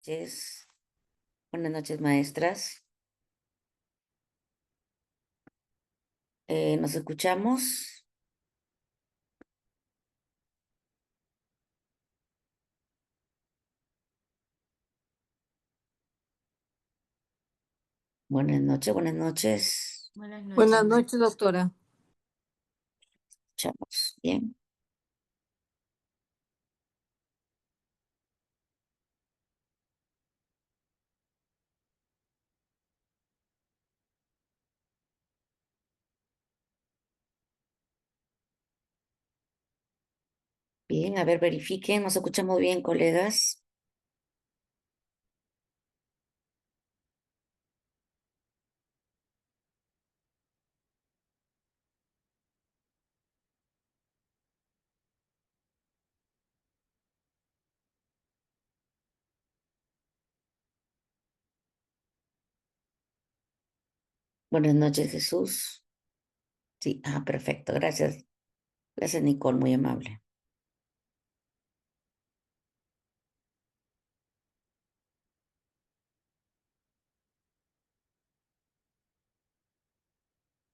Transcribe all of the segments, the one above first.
noches. Buenas noches, maestras. ¿Nos escuchamos? Buenas noches, buenas noches. Buenas Buenas noches. noches, doctora. Escuchamos bien. Bien, a ver, verifiquen. ¿Nos escuchamos bien, colegas? Buenas noches, Jesús. Sí, perfecto. Gracias. Gracias, Nicole, muy amable.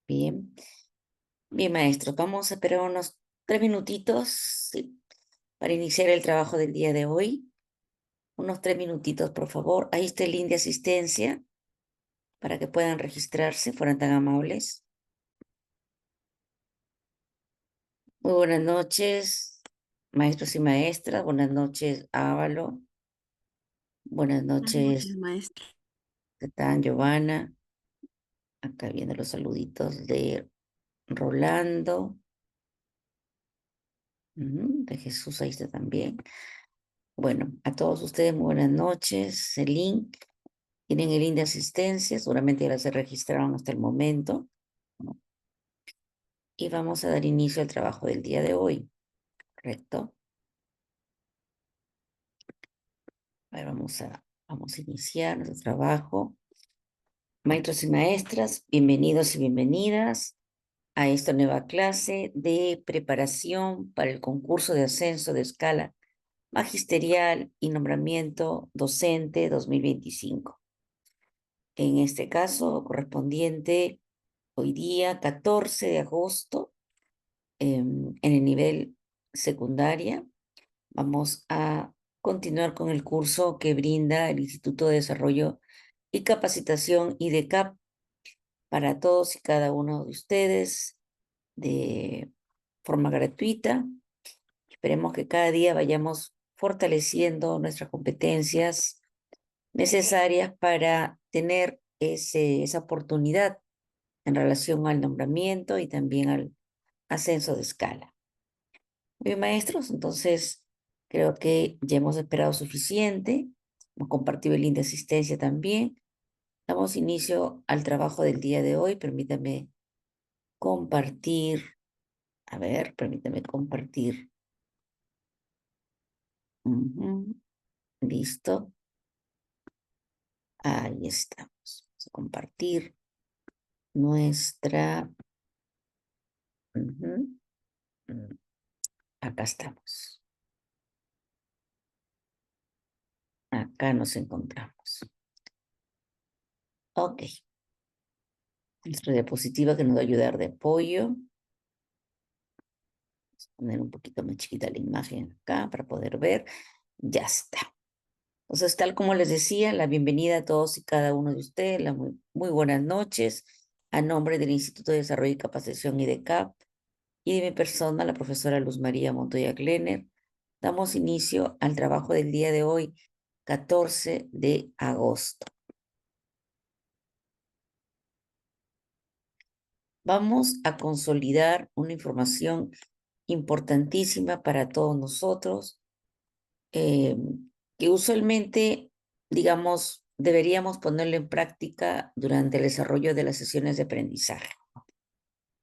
Bien. Bien, maestros, vamos a esperar unos 3 minutitos, sí, para iniciar el trabajo del día de hoy. Unos 3 minutitos, por favor. Ahí está el link de asistencia para que puedan registrarse, fueran tan amables. Muy buenas noches, maestros y maestras. Buenas noches, Ávalo. Buenas Buenas noches, noches, maestro. ¿qué tal, Giovanna? Acá viendo los saluditos de Rolando. De Jesús, ahí está también. Bueno, a todos ustedes, muy buenas noches. El link, tienen el link de asistencia, seguramente ya se registraron hasta el momento, ¿no? Y vamos a dar inicio al trabajo del día de hoy, ¿correcto? A ver, vamos a iniciar nuestro trabajo. Maestros y maestras, bienvenidos y bienvenidas a esta nueva clase de preparación para el concurso de ascenso de escala magisterial y nombramiento docente 2025. En este caso, correspondiente hoy día 14 de agosto, en el nivel secundaria, vamos a continuar con el curso que brinda el Instituto de Desarrollo y Capacitación IDECAP para todos y cada uno de ustedes de forma gratuita. Esperemos que cada día vayamos fortaleciendo nuestras competencias necesarias para tener esa oportunidad en relación al nombramiento y también al ascenso de escala. Bien, maestros, entonces creo que ya hemos esperado suficiente. Hemos compartido el link de asistencia también. Damos inicio al trabajo del día de hoy. Permítame compartir. A ver, permítame compartir. Ujú, listo. Ahí estamos. Vamos a compartir nuestra. Ujú, mm, acá estamos. Acá nos encontramos. Ok. Nuestra diapositiva que nos va a ayudar de apoyo. Vamos a poner un poquito más chiquita la imagen acá para poder ver. Ya está. Entonces, tal como les decía, la bienvenida a todos y cada uno de ustedes, muy buenas noches, a nombre del Instituto de Desarrollo y Capacitación IDECAP y de mi persona, la profesora Luz María Montoya Glenner, damos inicio al trabajo del día de hoy, 14 de agosto. Vamos a consolidar una información importantísima para todos nosotros, eh, que usualmente, digamos, deberíamos ponerlo en práctica durante el desarrollo de las sesiones de aprendizaje,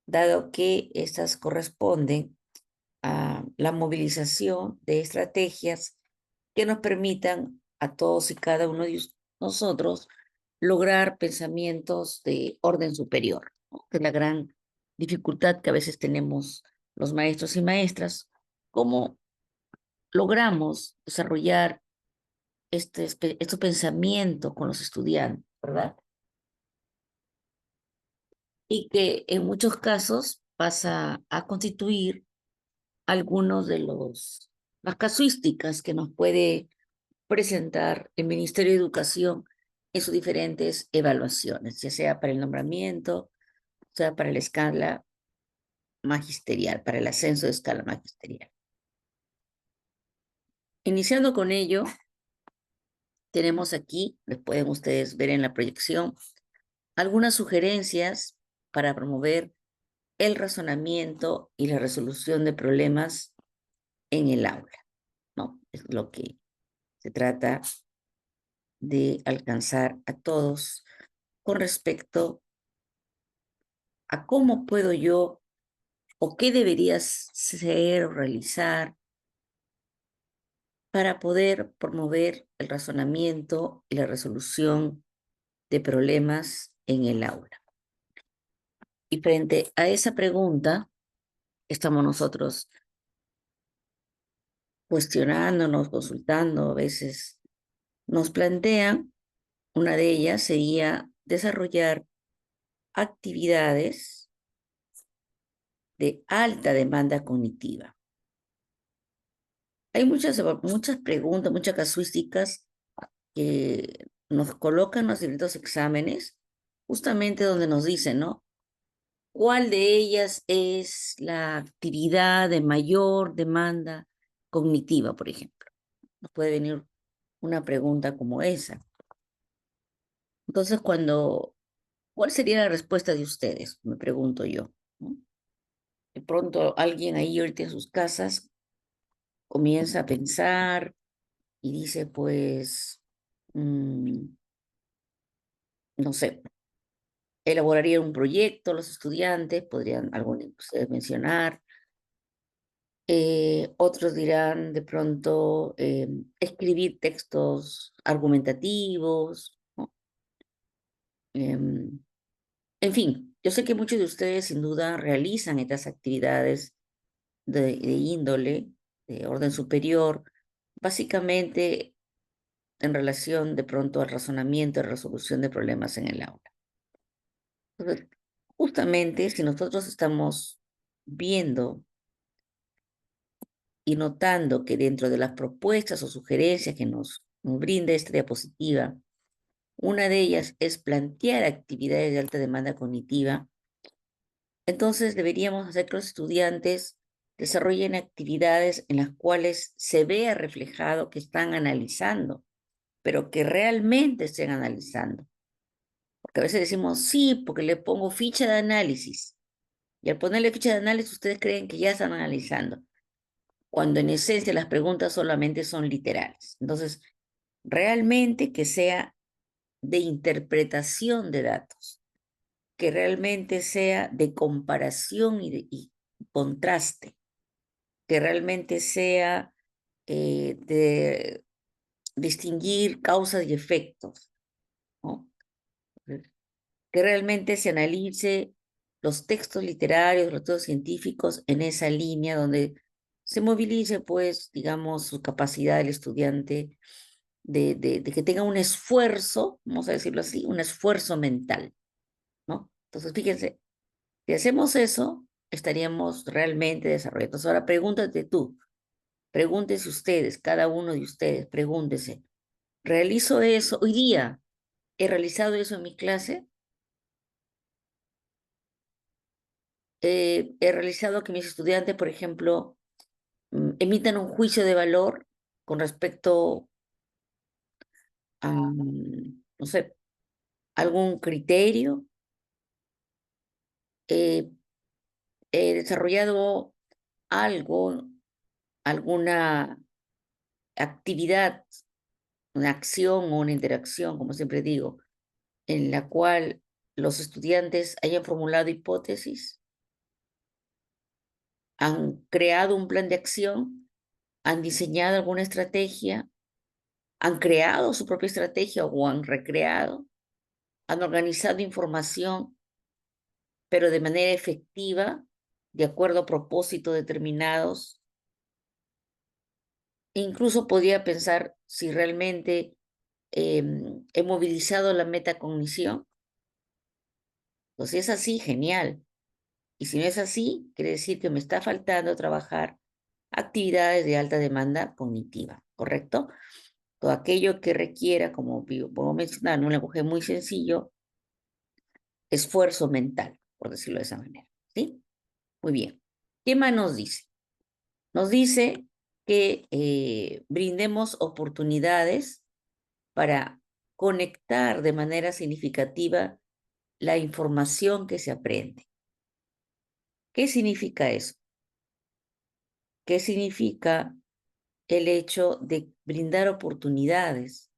dado que estas corresponden a la movilización de estrategias que nos permitan a todos y cada uno de nosotros lograr pensamientos de orden superior, ¿no? Que es la gran dificultad que a veces tenemos los maestros y maestras, cómo logramos desarrollar estos pensamientos con los estudiantes, ¿verdad? Y que en muchos casos pasa a constituir algunos de las casuísticas que nos puede presentar el Ministerio de Educación en sus diferentes evaluaciones, ya sea para el nombramiento, sea para la escala magisterial, para el ascenso de escala magisterial. Iniciando con ello, tenemos aquí, les pueden ustedes ver en la proyección, algunas sugerencias para promover el razonamiento y la resolución de problemas en el aula, ¿no? Es lo que se trata de alcanzar a todos con respecto a cómo puedo yo o qué deberías ser o realizar para poder promover el razonamiento y la resolución de problemas en el aula. Y frente a esa pregunta, estamos nosotros cuestionándonos, consultando, a veces nos plantean, una de ellas sería desarrollar actividades de alta demanda cognitiva. Hay muchas preguntas, muchas casuísticas que nos colocan los distintos exámenes, justamente donde nos dicen, ¿no? ¿Cuál de ellas es la actividad de mayor demanda cognitiva, por ejemplo? Nos puede venir una pregunta como esa. Entonces, ¿cuál sería la respuesta de ustedes? Me pregunto yo, ¿no? De pronto alguien ahí ahorita en sus casas comienza a pensar y dice, pues, no sé, elaboraría un proyecto, los estudiantes, podrían algunos de ustedes mencionar, otros dirán de pronto escribir textos argumentativos, ¿no? Em, en fin, yo sé que muchos de ustedes sin duda realizan estas actividades de índole, de orden superior, básicamente en relación de pronto al razonamiento y resolución de problemas en el aula. Entonces, justamente si nosotros estamos viendo y notando que dentro de las propuestas o sugerencias que nos brinda esta diapositiva, una de ellas es plantear actividades de alta demanda cognitiva, entonces deberíamos hacer que los estudiantes desarrollen actividades en las cuales se vea reflejado que están analizando, pero que realmente estén analizando. Porque a veces decimos, sí, porque le pongo ficha de análisis. Y al ponerle ficha de análisis, ustedes creen que ya están analizando, cuando en esencia las preguntas solamente son literales. Entonces, realmente que sea de interpretación de datos, que realmente sea de comparación y contraste, que realmente sea de distinguir causas y efectos, ¿no? Que realmente se analice los textos literarios, los textos científicos en esa línea donde se movilice, pues, digamos, su capacidad del estudiante de que tenga un esfuerzo, vamos a decirlo así, un esfuerzo mental, ¿no? Entonces, fíjense, si hacemos eso, estaríamos realmente desarrollando. Entonces, ahora pregúntate tú, pregúntese ustedes, cada uno de ustedes, pregúntese, ¿realizo eso hoy día? ¿He realizado eso en mi clase? He realizado que mis estudiantes, por ejemplo, emitan un juicio de valor con respecto a, no sé, algún criterio. Eh, He desarrollado algo, alguna actividad, una acción o una interacción, como siempre digo, en la cual los estudiantes hayan formulado hipótesis, han creado un plan de acción, han diseñado alguna estrategia, han creado su propia estrategia o han recreado, han organizado información, pero de manera efectiva, de acuerdo a propósitos determinados. E incluso podría pensar si realmente he movilizado la metacognición. Pues si es así, genial. Y si no es así, quiere decir que me está faltando trabajar actividades de alta demanda cognitiva, ¿correcto? Todo aquello que requiera, como puedo mencionar, en un lenguaje muy sencillo, esfuerzo mental, por decirlo de esa manera, ¿sí? Muy bien. ¿Qué más nos dice? Nos dice que brindemos oportunidades para conectar de manera significativa la información que se aprende. ¿Qué significa eso? ¿Qué significa el hecho de brindar oportunidades?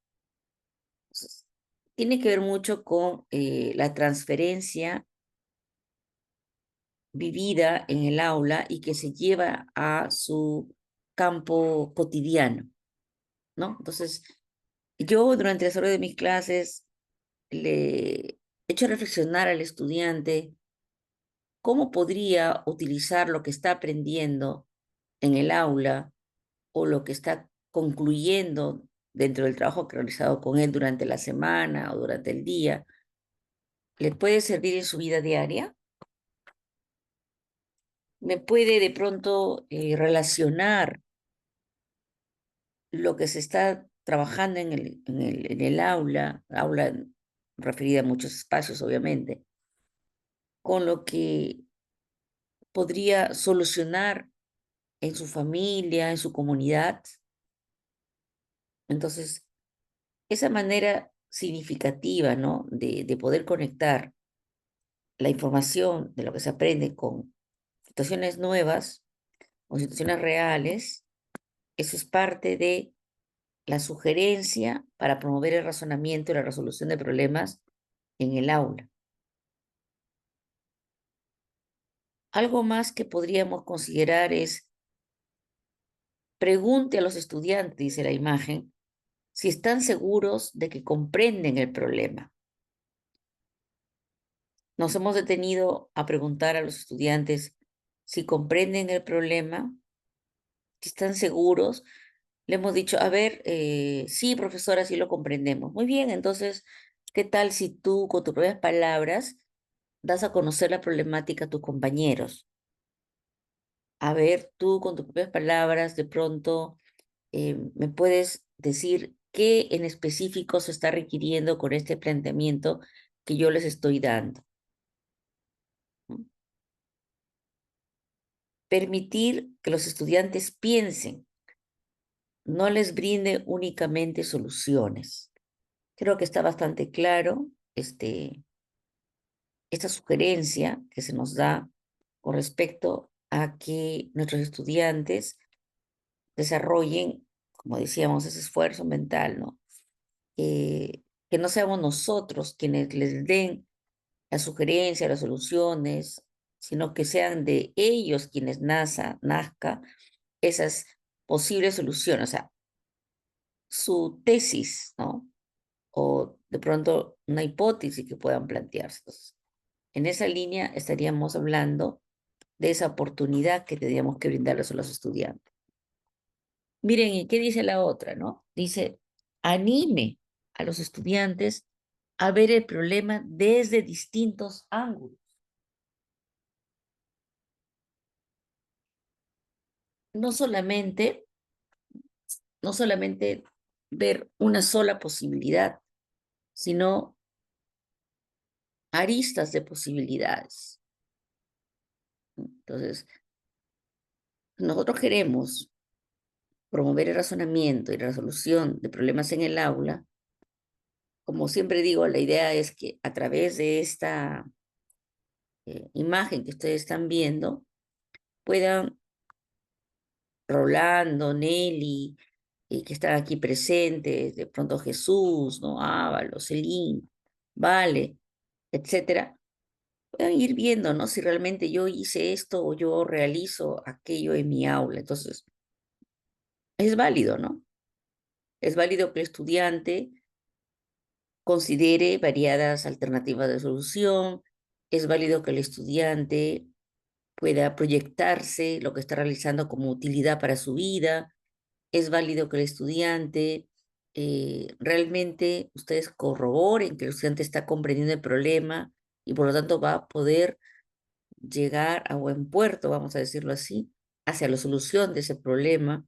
Entonces, tiene que ver mucho con la transferencia vivida en el aula y que se lleva a su campo cotidiano, ¿no? Entonces, yo durante el desarrollo de mis clases le he hecho reflexionar al estudiante cómo podría utilizar lo que está aprendiendo en el aula o lo que está concluyendo dentro del trabajo que he realizado con él durante la semana o durante el día, le puede servir en su vida diaria. Me puede de pronto relacionar lo que se está trabajando en el aula referida a muchos espacios, obviamente, con lo que podría solucionar en su familia, en su comunidad. Entonces, esa manera significativa, ¿no? De poder conectar la información de lo que se aprende con situaciones nuevas, con situaciones reales, eso es parte de la sugerencia para promover el razonamiento y la resolución de problemas en el aula. Algo más que podríamos considerar es, pregunte a los estudiantes, dice la imagen, si están seguros de que comprenden el problema. Nos hemos detenido a preguntar a los estudiantes si comprenden el problema, si están seguros. Le hemos dicho, a ver, sí, profesora, sí lo comprendemos. Muy bien, entonces, ¿qué tal si tú con tus propias palabras das a conocer la problemática a tus compañeros? A ver, tú con tus propias palabras, de pronto, me puedes decir qué en específico se está requiriendo con este planteamiento que yo les estoy dando. ¿No? Permitir que los estudiantes piensen, no les brinde únicamente soluciones. Creo que está bastante claro esta sugerencia que se nos da con respecto a que nuestros estudiantes desarrollen, como decíamos, ese esfuerzo mental, ¿no? Que no seamos nosotros quienes les den las sugerencias, las soluciones, sino que sean de ellos quienes nazca esas posibles soluciones, o sea, su tesis, ¿no? O de pronto una hipótesis que puedan plantearse. Entonces, en esa línea estaríamos hablando de esa oportunidad que tendríamos que brindarles a los estudiantes. Miren, ¿y qué dice la otra, no? Dice, anime a los estudiantes a ver el problema desde distintos ángulos. No solamente, no solamente ver una sola posibilidad, sino aristas de posibilidades. Entonces, nosotros queremos promover el razonamiento y la resolución de problemas en el aula. Como siempre digo, la idea es que a través de esta imagen que ustedes están viendo, puedan Rolando, Nelly, que están aquí presentes, de pronto Jesús, ¿no? Ávalo, Celín, Vale, etcétera, puedan ir viendo, ¿no? Si realmente yo hice esto o yo realizo aquello en mi aula. Entonces, es válido, ¿no? Es válido que el estudiante considere variadas alternativas de solución, es válido que el estudiante pueda proyectarse lo que está realizando como utilidad para su vida, es válido que el estudiante realmente ustedes corroboren que el estudiante está comprendiendo el problema y por lo tanto va a poder llegar a buen puerto, vamos a decirlo así, hacia la solución de ese problema.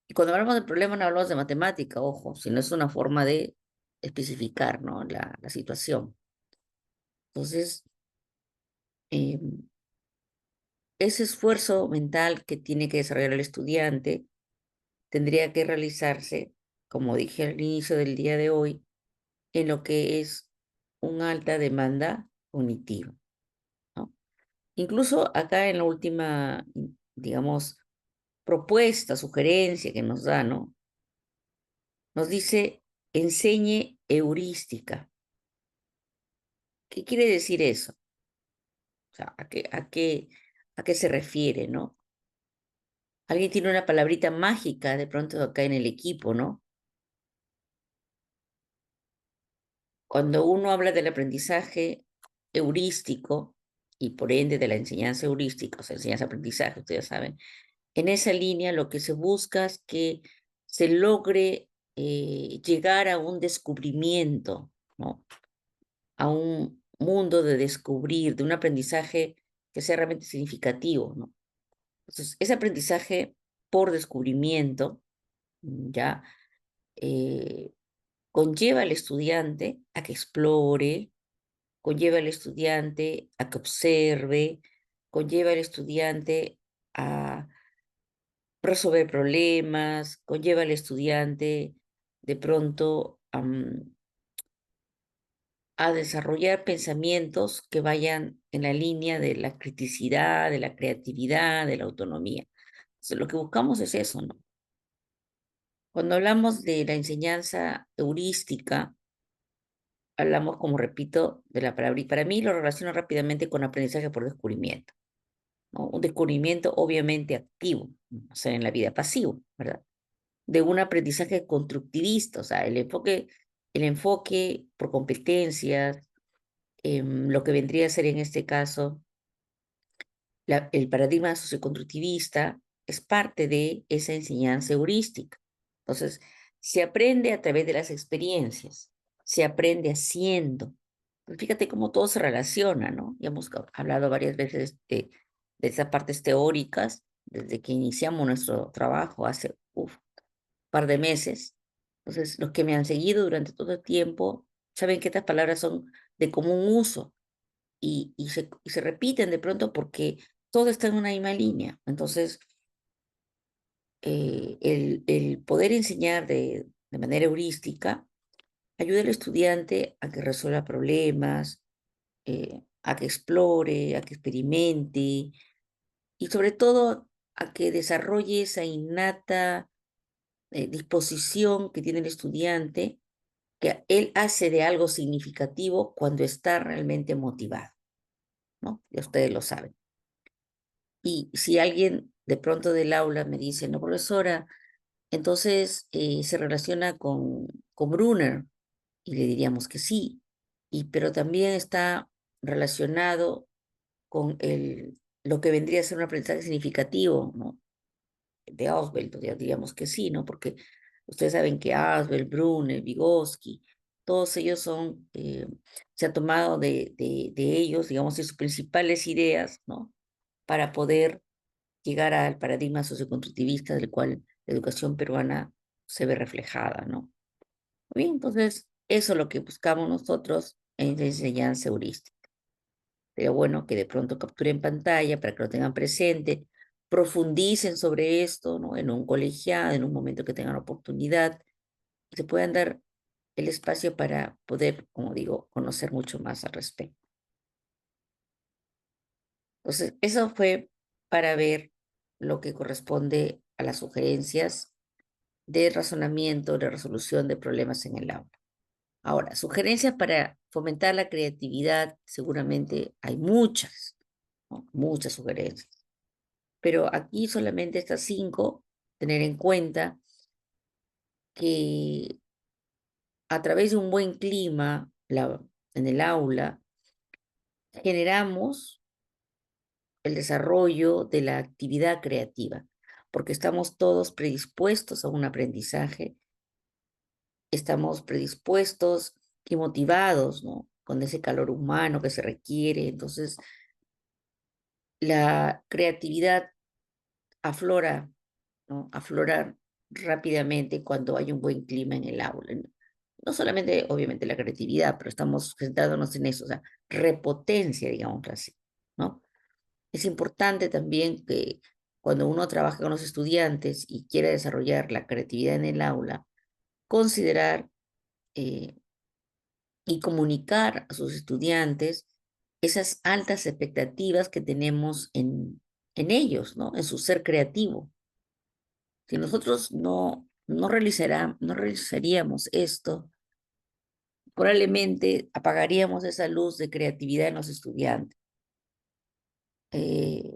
Y cuando hablamos de problema no hablamos de matemática, ojo, sino es una forma de especificar, ¿no? La situación. Entonces, eh, ese esfuerzo mental que tiene que desarrollar el estudiante tendría que realizarse, como dije al inicio del día de hoy, en lo que es una alta demanda cognitiva, ¿no? Incluso acá en la última, digamos, propuesta, sugerencia que nos da, ¿no? Nos dice, enseñe heurística. ¿Qué quiere decir eso? O sea, a qué se refiere, ¿no? Alguien tiene una palabrita mágica de pronto acá en el equipo, ¿no? Cuando uno habla del aprendizaje heurístico y por ende de la enseñanza heurística, o sea, enseñanza-aprendizaje, ustedes saben, en esa línea lo que se busca es que se logre llegar a un descubrimiento, ¿no? A un mundo de descubrir, de un aprendizaje que sea realmente significativo, ¿no? Entonces, ese aprendizaje por descubrimiento, ya eh, conlleva al estudiante a que explore, conlleva al estudiante a que observe, conlleva al estudiante a resolver problemas, conlleva al estudiante de pronto a desarrollar pensamientos que vayan en la línea de la criticidad, de la creatividad, de la autonomía. Entonces, lo que buscamos es eso, ¿no? Cuando hablamos de la enseñanza heurística, hablamos, como repito, de la palabra, y para mí lo relaciono rápidamente con aprendizaje por descubrimiento, ¿no? Un descubrimiento obviamente activo, o sea, en la vida pasivo, ¿verdad? De un aprendizaje constructivista, o sea, el enfoque por competencias, lo que vendría a ser en este caso el paradigma socioconstructivista es parte de esa enseñanza heurística. Entonces, se aprende a través de las experiencias, se aprende haciendo. Pues fíjate cómo todo se relaciona, ¿no? Ya hemos hablado varias veces de esas partes teóricas desde que iniciamos nuestro trabajo hace un par de meses. Entonces, los que me han seguido durante todo el tiempo saben que estas palabras son de común uso y se repiten de pronto porque todo está en una misma línea. Entonces, el poder enseñar de manera heurística ayuda al estudiante a que resuelva problemas, a que explore, a que experimente y sobre todo a que desarrolle esa innata disposición que tiene el estudiante, que él hace de algo significativo cuando está realmente motivado, ¿no? Ya ustedes lo saben. Y si alguien de pronto del aula me dice, no, profesora, entonces se relaciona con Brunner, y le diríamos que sí, pero también está relacionado con lo que vendría a ser un aprendizaje significativo, ¿no? De Ausubel, diríamos que sí, ¿no? Porque ustedes saben que Ausubel, Brunner, Vygotsky, todos ellos se ha tomado de ellos, digamos, de sus principales ideas, ¿no? Para poder llegar al paradigma socioconstructivista del cual la educación peruana se ve reflejada, ¿no? Bien, entonces eso es lo que buscamos nosotros en la enseñanza heurística. Pero bueno, que de pronto capturen pantalla para que lo tengan presente, profundicen sobre esto, ¿no? En un colegiado, en un momento que tengan oportunidad, y se puedan dar el espacio para poder, como digo, conocer mucho más al respecto. Entonces, eso fue para ver lo que corresponde a las sugerencias de razonamiento, de resolución de problemas en el aula. Ahora, sugerencias para fomentar la creatividad, seguramente hay muchas, ¿no? Muchas sugerencias, pero aquí solamente estas 5, tener en cuenta que a través de un buen clima en el aula, generamos el desarrollo de la actividad creativa, porque estamos todos predispuestos a un aprendizaje estamos predispuestos y motivados, ¿no? Con ese calor humano que se requiere. Entonces, la creatividad aflora, ¿no? Aflora rápidamente cuando hay un buen clima en el aula. No solamente, obviamente, la creatividad, pero estamos centrándonos en eso, o sea, repotencia, digamos así, ¿no? Es importante también que cuando uno trabaja con los estudiantes y quiere desarrollar la creatividad en el aula, considerar eh, y comunicar a sus estudiantes esas altas expectativas que tenemos en ellos, ¿no? En su ser creativo. Si nosotros no realizaríamos esto, probablemente apagaríamos esa luz de creatividad en los estudiantes. Eh,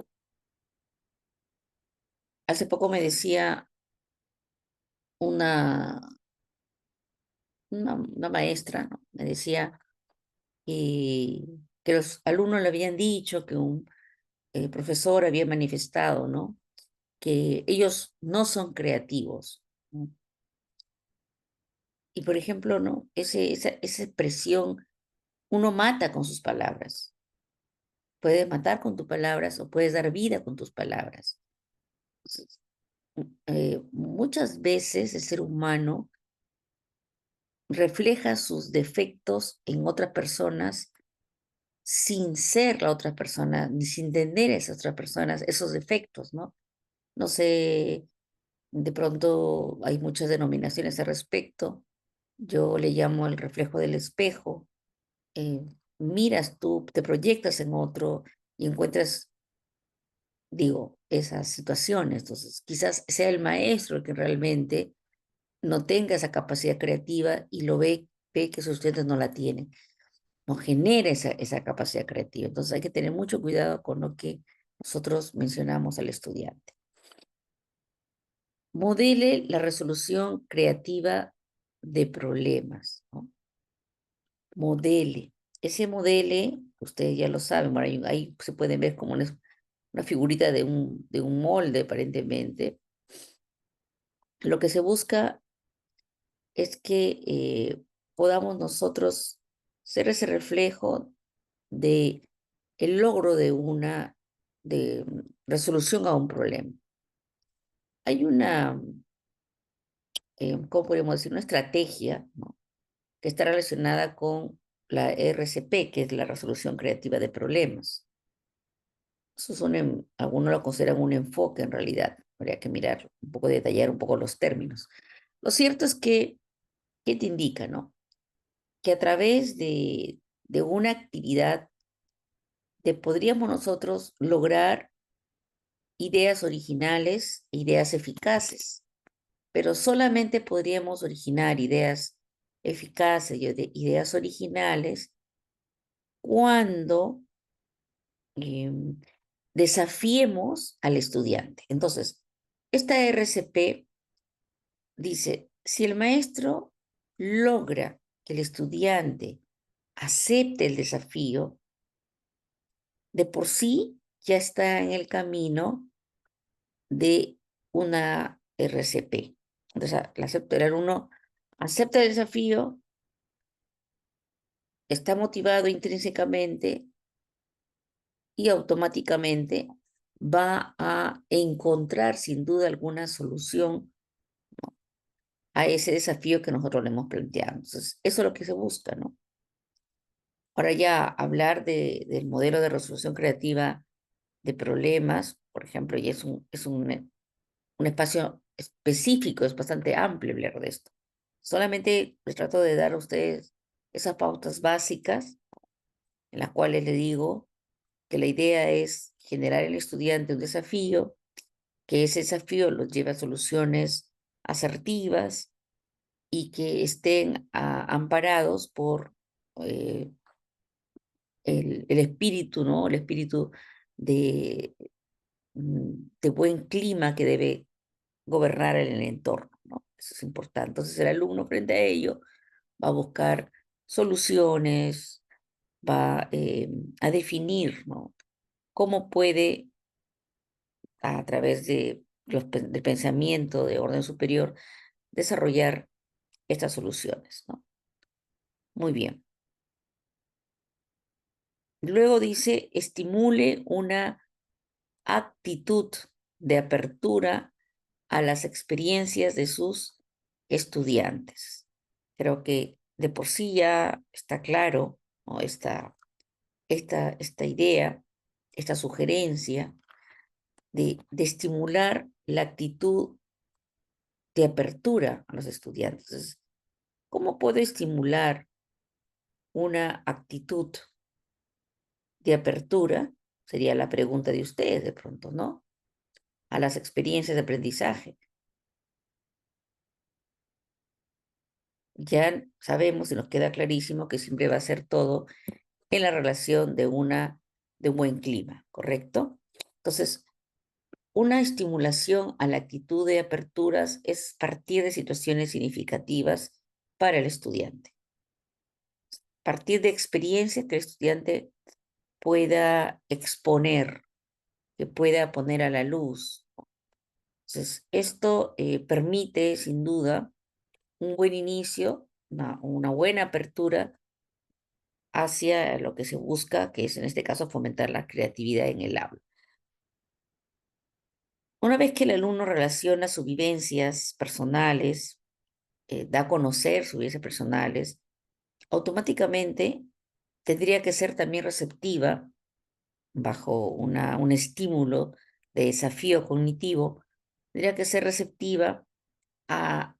Hace poco me decía una, una maestra, ¿no? Me decía que los alumnos le habían dicho que un profesor había manifestado, ¿no? Que ellos no son creativos, ¿no? Y por ejemplo, ¿no? Esa expresión, uno mata con sus palabras. Puedes matar con tus palabras o puedes dar vida con tus palabras. Entonces, muchas veces el ser humano refleja sus defectos en otras personas sin ser la otra persona, ni sin tener esas otras personas, esos defectos, ¿no? No sé, de pronto hay muchas denominaciones al respecto. Yo le llamo el reflejo del espejo. Eh, Miras tú, te proyectas en otro y encuentras, digo, esas situaciones. Entonces, quizás sea el maestro el que realmente no tenga esa capacidad creativa y ve que sus estudiantes no la tienen, no genera esa capacidad creativa. Entonces, hay que tener mucho cuidado con lo que nosotros mencionamos al estudiante. Modele la resolución creativa de problemas, ¿no? Modele. Ese modele, ustedes ya lo saben, bueno, ahí se pueden ver como una figurita de un molde aparentemente. Lo que se busca es que podamos nosotros ser ese reflejo de el logro de una resolución a un problema. Hay una, ¿cómo podríamos decir? Una estrategia, ¿no? Que está relacionada con la RCP, que es la resolución creativa de problemas. Eso es algunos lo consideran un enfoque en realidad. Habría que mirar un poco, detallar un poco los términos. Lo cierto es que, ¿qué te indica, no? Que a través de una actividad podríamos nosotros lograr ideas originales, ideas eficaces, pero solamente podríamos originar ideas eficaces y ideas originales cuando eh, desafiemos al estudiante. Entonces, esta RCP dice, si el maestro logra que el estudiante acepte el desafío, de por sí ya está en el camino de una RCP. Entonces, el alumno acepta el desafío, está motivado intrínsecamente y automáticamente va a encontrar sin duda alguna solución a ese desafío que nosotros le hemos planteado. Entonces, eso es lo que se busca, ¿no? Ahora ya hablar del modelo de resolución creativa de problemas, por ejemplo, y un espacio específico, es bastante amplio hablar de esto. Solamente les trato de dar a ustedes esas pautas básicas en las cuales le digo que la idea es generar en el estudiante un desafío, que ese desafío los lleve a soluciones asertivas y que estén amparados por eh, el espíritu, ¿no? El espíritu de, de buen clima que debe gobernar en el entorno, ¿no? Eso es importante. Entonces el alumno frente a ello va a buscar soluciones, va a definir, ¿no? Cómo puede, a través del pensamiento de orden superior, desarrollar estas soluciones, ¿no? Muy bien. Luego dice, estimule una actitud de apertura a las experiencias de sus estudiantes. Creo que de por sí ya está claro, ¿no? Esta idea, esta sugerencia de estimular la actitud de apertura a los estudiantes. Entonces, ¿cómo puedo estimular una actitud de apertura? Sería la pregunta de ustedes de pronto, ¿no? A las experiencias de aprendizaje. Ya sabemos y nos queda clarísimo que siempre va a ser todo en la relación de un buen clima, ¿correcto? Entonces, una estimulación a la actitud de aperturas es partir de situaciones significativas para el estudiante. Partir de experiencias que el estudiante pueda exponer, que pueda poner a la luz. Entonces, esto permite, sin duda, un buen inicio, una buena apertura hacia lo que se busca, que es en este caso fomentar la creatividad en el aula. Una vez que el alumno relaciona sus vivencias personales, da a conocer sus vivencias personales, automáticamente tendría que ser también receptiva bajo un estímulo de desafío cognitivo, tendría que ser receptiva a,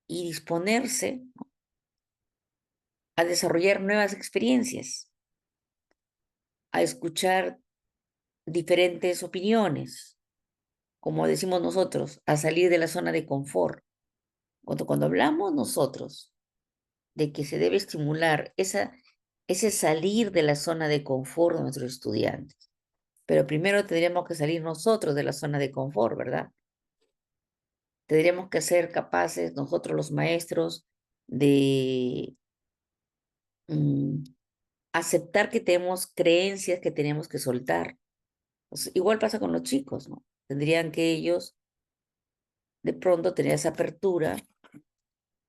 y disponerse a desarrollar nuevas experiencias, a escuchar diferentes opiniones, como decimos nosotros, a salir de la zona de confort. Cuando hablamos nosotros de que se debe estimular ese salir de la zona de confort de nuestros estudiantes, pero primero tendríamos que salir nosotros de la zona de confort, ¿verdad? Tendríamos que ser capaces nosotros los maestros de mm, aceptar que tenemos creencias que tenemos que soltar. Pues, igual pasa con los chicos, ¿no? Tendrían que ellos de pronto tener esa apertura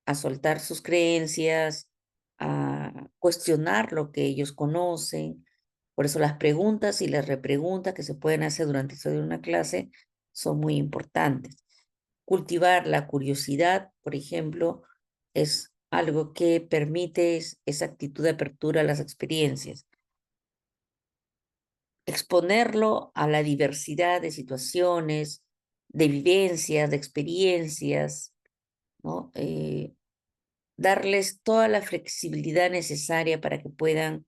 a soltar sus creencias, a cuestionar lo que ellos conocen. Por eso las preguntas y las repreguntas que se pueden hacer durante toda una clase son muy importantes. Cultivar la curiosidad, por ejemplo, es algo que permite esa actitud de apertura a las experiencias. Exponerlo a la diversidad de situaciones, de vivencias, de experiencias, ¿no? Darles toda la flexibilidad necesaria para que puedan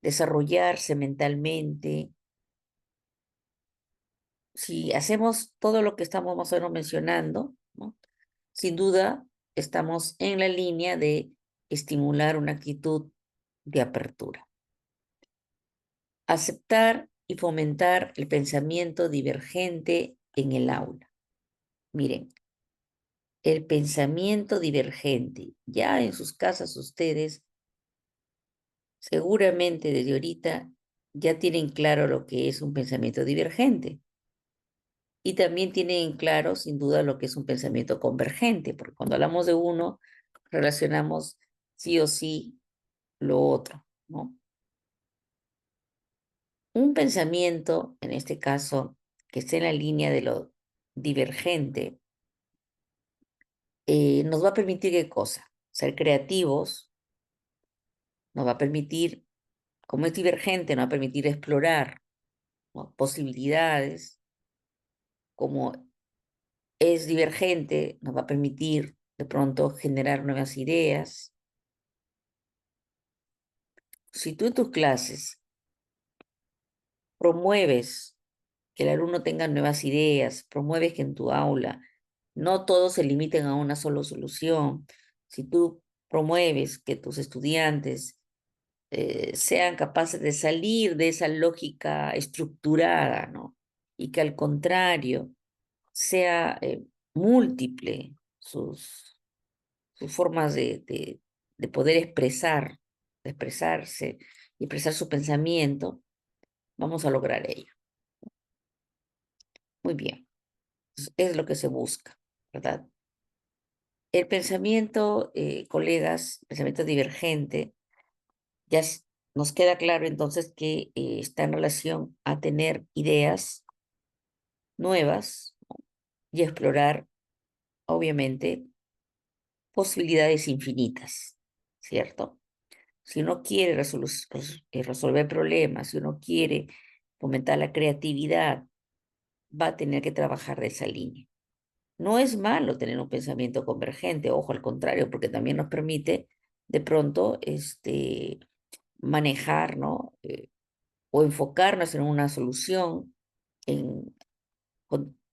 desarrollarse mentalmente. Si hacemos todo lo que estamos más o menos mencionando, ¿no? Sin duda estamos en la línea de estimular una actitud de apertura. Aceptar y fomentar el pensamiento divergente en el aula. Miren, el pensamiento divergente. Ya en sus casas ustedes seguramente desde ahorita ya tienen claro lo que es un pensamiento divergente y también tienen claro sin duda lo que es un pensamiento convergente, porque cuando hablamos de uno relacionamos sí o sí lo otro, ¿no? Un pensamiento, en este caso, que esté en la línea de lo divergente, nos va a permitir qué cosa? Ser creativos, nos va a permitir, como es divergente, nos va a permitir explorar, ¿no? Posibilidades, como es divergente, nos va a permitir de pronto generar nuevas ideas. Si tú en tus clases promueves que el alumno tenga nuevas ideas, promueves que en tu aula no todos se limiten a una sola solución, si tú promueves que tus estudiantes sean capaces de salir de esa lógica estructurada, ¿no? Y que al contrario sea múltiple sus formas de poder expresar, de expresarse y expresar su pensamiento, vamos a lograr ello. Muy bien, es lo que se busca, ¿verdad? El pensamiento, colegas, pensamiento divergente, ya nos queda claro entonces que está en relación a tener ideas nuevas y explorar, obviamente, posibilidades infinitas, ¿cierto? Si uno quiere resolver problemas, si uno quiere fomentar la creatividad, va a tener que trabajar de esa línea. No es malo tener un pensamiento convergente, ojo, al contrario, porque también nos permite de pronto manejar, ¿no? O enfocarnos en una solución, en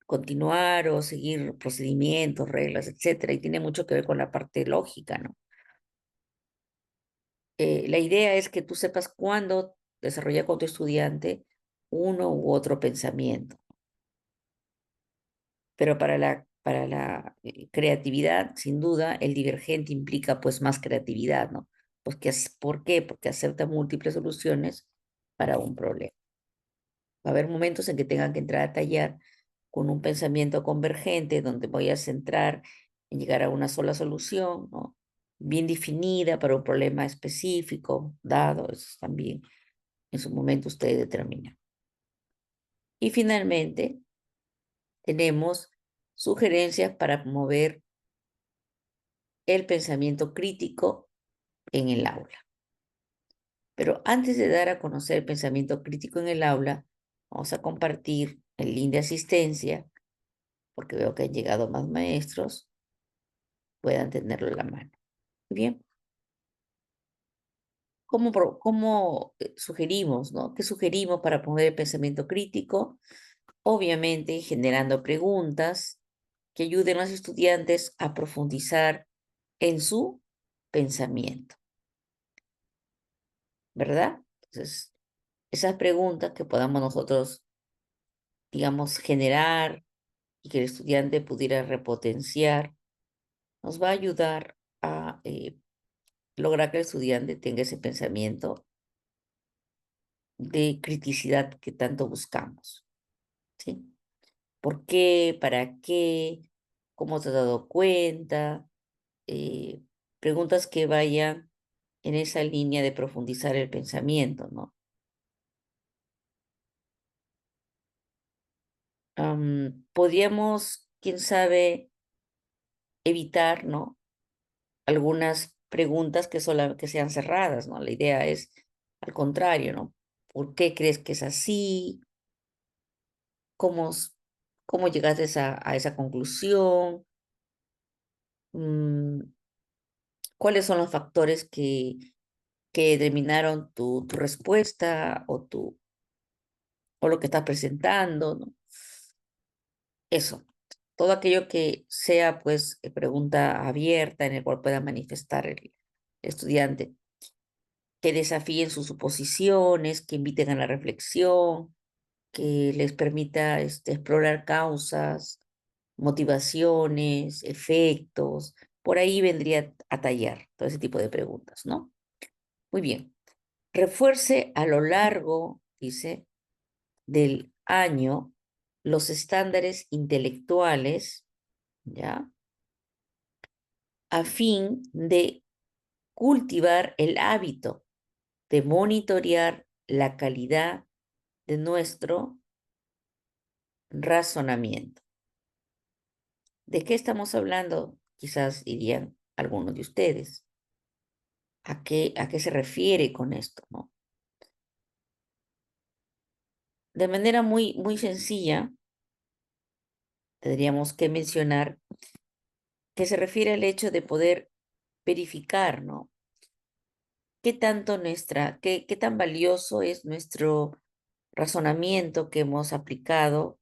continuar o seguir procedimientos, reglas, etcétera, y tiene mucho que ver con la parte lógica, ¿no? La idea es que tú sepas cuándo desarrollar con tu estudiante uno u otro pensamiento, pero para la creatividad, sin duda, el divergente implica pues más creatividad, ¿no? Pues ¿por qué? Porque acepta múltiples soluciones para un problema. Va a haber momentos en que tengan que entrar a tallar con un pensamiento convergente, donde voy a centrar en llegar a una sola solución, ¿no? Bien definida para un problema específico, dado, eso también en su momento ustedes determinan. Y finalmente, tenemos sugerencias para promover el pensamiento crítico en el aula. Pero antes de dar a conocer el pensamiento crítico en el aula, vamos a compartir el link de asistencia, porque veo que han llegado más maestros, puedan tenerlo en la mano. Bien, ¿cómo sugerimos, ¿no? ¿Qué sugerimos para promover el pensamiento crítico? Obviamente generando preguntas que ayuden a los estudiantes a profundizar en su pensamiento, ¿verdad? Entonces, esas preguntas que podamos nosotros, digamos, generar y que el estudiante pudiera repotenciar, nos va a ayudar a lograr que el estudiante tenga ese pensamiento de criticidad que tanto buscamos, ¿sí? ¿Por qué? ¿Para qué? ¿Cómo te has dado cuenta? eh, Preguntas que vayan en esa línea de profundizar el pensamiento, ¿no? Podríamos, quién sabe, evitar, ¿no? Algunas preguntas que sean cerradas, ¿no? La idea es, al contrario, ¿no? ¿Por qué crees que es así? ¿Cómo, cómo llegaste a esa conclusión? Mm, ¿Cuáles son los factores que determinaron tu respuesta o lo que estás presentando, ¿no? Eso, todo aquello que sea, pues, pregunta abierta en el cual pueda manifestar el estudiante, que desafíen sus suposiciones, que inviten a la reflexión, que les permita explorar causas, motivaciones, efectos. Por ahí vendría a tallar todo ese tipo de preguntas, ¿no? Muy bien. Refuerce a lo largo, dice, del año los estándares intelectuales, ¿ya? A fin de cultivar el hábito de monitorear la calidad de nuestro razonamiento. ¿De qué estamos hablando? Quizás dirían algunos de ustedes. ¿A qué se refiere con esto, no? De manera muy, muy sencilla, tendríamos que mencionar que se refiere al hecho de poder verificar, ¿no? Qué tan valioso es nuestro razonamiento que hemos aplicado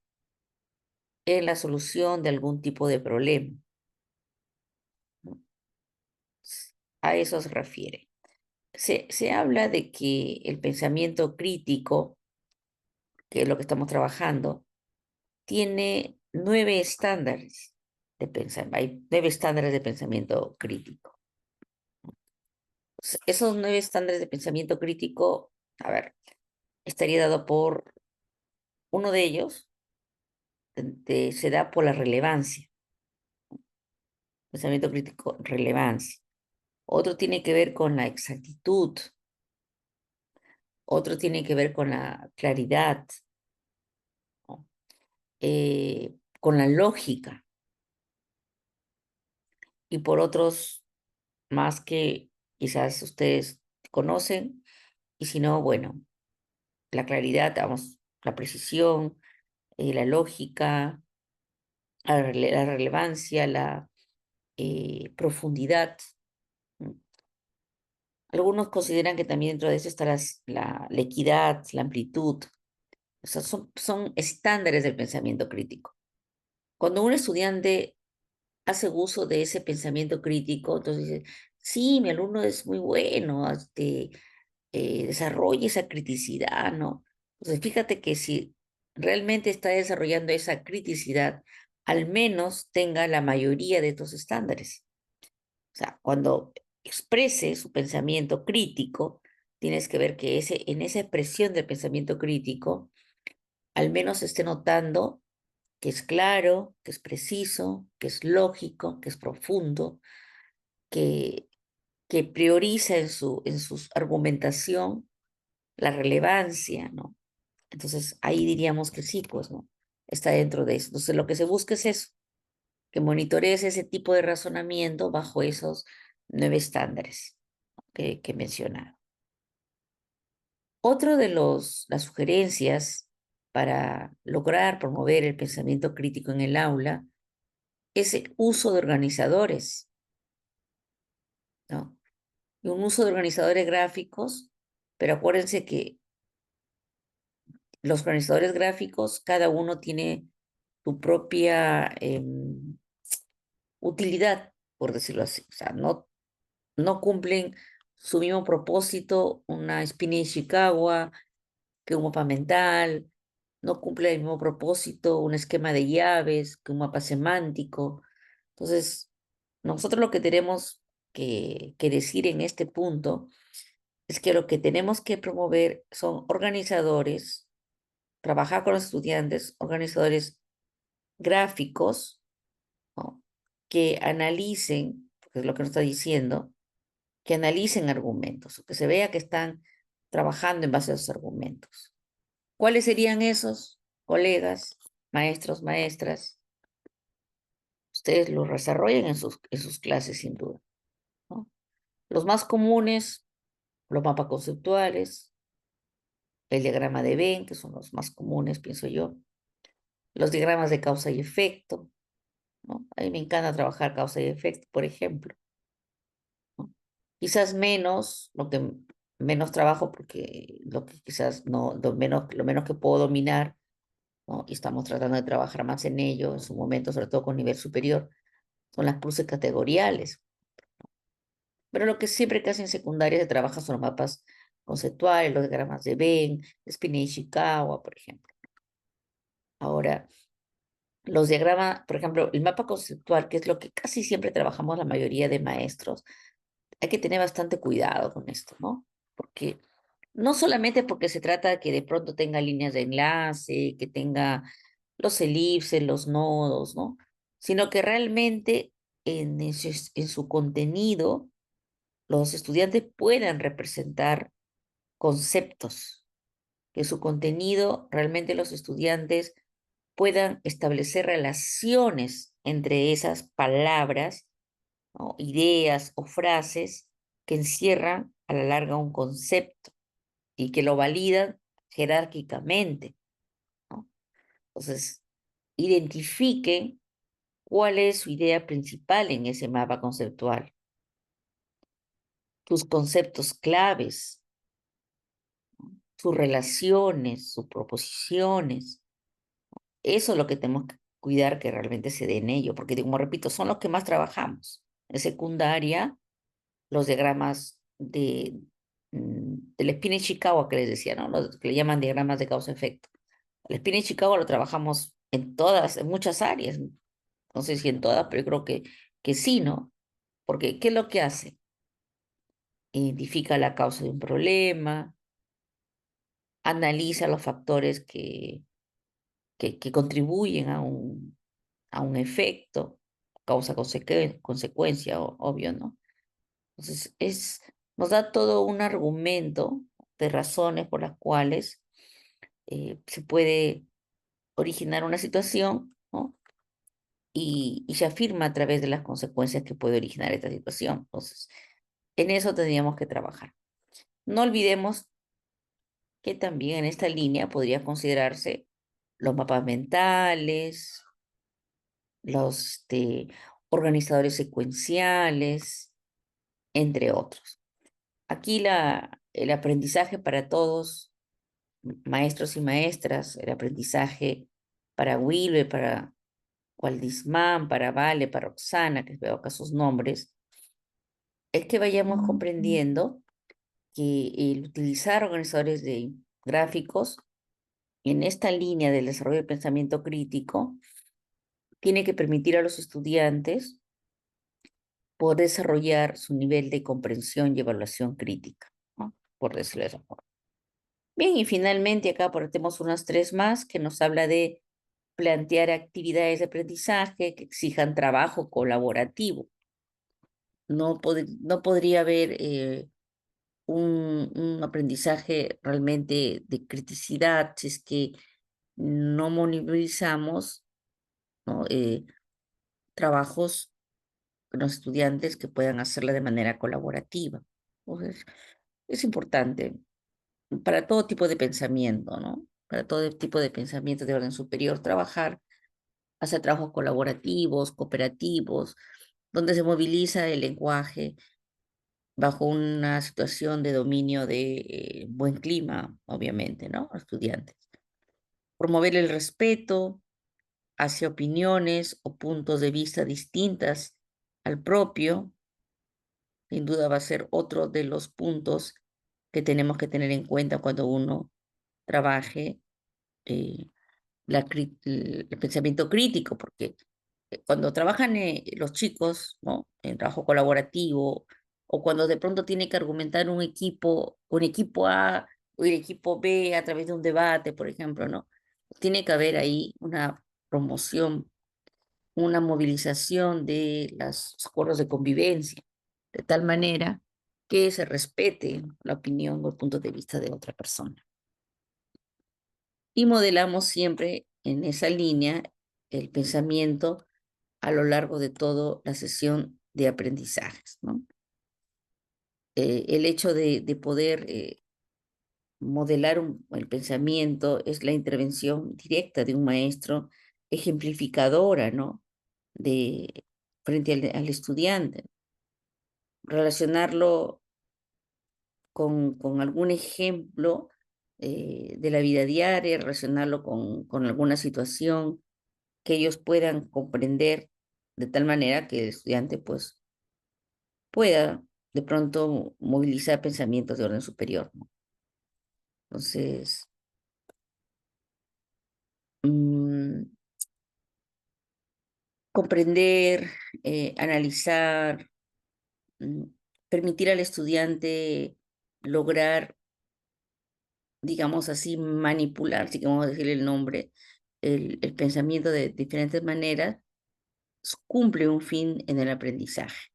en la solución de algún tipo de problema, ¿no? A eso se refiere. Se habla de que el pensamiento crítico, que es lo que estamos trabajando, tiene 9 estándares de pensamiento. Hay 9 estándares de pensamiento crítico. Esos 9 estándares de pensamiento crítico, a ver, estaría dado por uno de ellos, se da por la relevancia. pensamiento crítico, relevancia. Otro tiene que ver con la exactitud. Otro tiene que ver con la claridad, ¿no? Con la lógica. Y por otros más que quizás ustedes conocen, y si no, bueno, la claridad, vamos, la precisión, la lógica, la relevancia, la profundidad. ¿No? Algunos consideran que también dentro de eso está la equidad, la amplitud. O sea, son estándares del pensamiento crítico. Cuando un estudiante hace uso de ese pensamiento crítico, entonces dice, sí, mi alumno es muy bueno, desarrolla esa criticidad, ¿no? Entonces, fíjate que si realmente está desarrollando esa criticidad, al menos tenga la mayoría de estos estándares. O sea, cuando exprese su pensamiento crítico, tienes que ver que en esa expresión del pensamiento crítico, al menos esté notando que es claro, que es preciso, que es lógico, que es profundo, que, que prioriza en su argumentación la relevancia, ¿no? Entonces, ahí diríamos que sí, pues, ¿no? Está dentro de eso. Entonces, lo que se busca es eso, que monitorees ese tipo de razonamiento bajo esos 9 estándares que he mencionado. Otro de las sugerencias para lograr promover el pensamiento crítico en el aula es el uso de organizadores, ¿no? Y un uso de organizadores gráficos, pero acuérdense que los organizadores gráficos, cada uno tiene su propia utilidad, por decirlo así. O sea, no cumplen su mismo propósito una espina de Ishikawa que un mapa mental, no cumple el mismo propósito un esquema de llaves que un mapa semántico. Entonces, nosotros lo que tenemos que decir en este punto es que lo que tenemos que promover son organizadores, trabajar con los estudiantes, organizadores gráficos, ¿no? Que analicen, porque es lo que nos está diciendo, que analicen argumentos, que se vea que están trabajando en base a esos argumentos. ¿Cuáles serían esos, colegas, maestros, maestras? Ustedes los desarrollan en sus clases, sin duda, ¿no? Los más comunes, los mapas conceptuales, el diagrama de Venn, que son los más comunes, pienso yo, los diagramas de causa y efecto, ¿no? A mí me encanta trabajar causa y efecto, por ejemplo, ¿no? Quizás menos, menos trabajo, porque lo que quizás no, lo menos que puedo dominar, ¿no? Y estamos tratando de trabajar más en ello en su momento, sobre todo con nivel superior, son las cruces categoriales. Pero lo que siempre casi en secundaria se trabaja son los mapas conceptuales, los diagramas de Venn, Spina y Ishikawa, por ejemplo. Ahora, los diagramas, por ejemplo, el mapa conceptual, que es lo que casi siempre trabajamos la mayoría de maestros, hay que tener bastante cuidado con esto, ¿no? Porque no solamente porque se trata de que de pronto tenga líneas de enlace, que tenga los elipses, los nodos, ¿no? Sino que realmente en su contenido los estudiantes puedan representar conceptos, que su contenido realmente los estudiantes puedan establecer relaciones entre esas palabras, ¿no? Ideas o frases que encierran a la larga un concepto y que lo validan jerárquicamente, ¿no? Entonces, identifiquen cuál es su idea principal en ese mapa conceptual, sus conceptos claves, sus relaciones, sus proposiciones. Eso es lo que tenemos que cuidar que realmente se dé en ello, porque como repito, son los que más trabajamos. En secundaria, los diagramas del spin Chicago que les decía, ¿no? Los que le llaman diagramas de causa-efecto. El spin Chicago lo trabajamos en todas, en muchas áreas. No sé si en todas, pero yo creo que sí, ¿no? Porque, ¿qué es lo que hace? Identifica la causa de un problema, analiza los factores que contribuyen a un efecto, consecuencia, obvio, ¿no? Entonces, nos da todo un argumento de razones por las cuales se puede originar una situación, ¿no? Y se afirma a través de las consecuencias que puede originar esta situación. Entonces, en eso tendríamos que trabajar. No olvidemos que también en esta línea podría considerarse los mapas mentales, los organizadores secuenciales, entre otros. Aquí el aprendizaje para todos, maestros y maestras, el aprendizaje para Wilber, para Waldisman, para Vale, para Roxana, que veo acá sus nombres, es que vayamos comprendiendo que el utilizar organizadores de gráficos en esta línea del desarrollo del pensamiento crítico tiene que permitir a los estudiantes poder desarrollar su nivel de comprensión y evaluación crítica, ¿no? Por decirlo de esa forma. Bien, y finalmente acá tenemos unas tres más que nos habla de plantear actividades de aprendizaje que exijan trabajo colaborativo. No podría haber un aprendizaje realmente de criticidad si es que no monitorizamos, ¿no? Trabajos con los estudiantes que puedan hacerla de manera colaborativa. Entonces, es importante para todo tipo de pensamiento, ¿no? Para todo tipo de pensamiento de orden superior, trabajar, hacer trabajos colaborativos, cooperativos, donde se moviliza el lenguaje bajo una situación de dominio de buen clima, obviamente, ¿no? A estudiantes. Promover el respeto hacia opiniones o puntos de vista distintas al propio, sin duda va a ser otro de los puntos que tenemos que tener en cuenta cuando uno trabaje eh, el pensamiento crítico, porque cuando trabajan los chicos, ¿no? En trabajo colaborativo, o cuando de pronto tiene que argumentar un equipo A o el equipo B a través de un debate, por ejemplo, ¿no? Tiene que haber ahí una promoción, una movilización de los acuerdos de convivencia, de tal manera que se respete la opinión o el punto de vista de otra persona. Y modelamos siempre en esa línea el pensamiento a lo largo de toda la sesión de aprendizajes, ¿no? El hecho de poder modelar el pensamiento es la intervención directa de un maestro ejemplificadora, ¿no? Frente al estudiante. Relacionarlo con algún ejemplo de la vida diaria, relacionarlo con alguna situación que ellos puedan comprender de tal manera que el estudiante pues pueda de pronto movilizar pensamientos de orden superior, ¿no? Entonces, mm, comprender, analizar, mm, permitir al estudiante lograr, digamos así, manipular, si queremos decirle el nombre, el pensamiento de diferentes maneras, cumple un fin en el aprendizaje,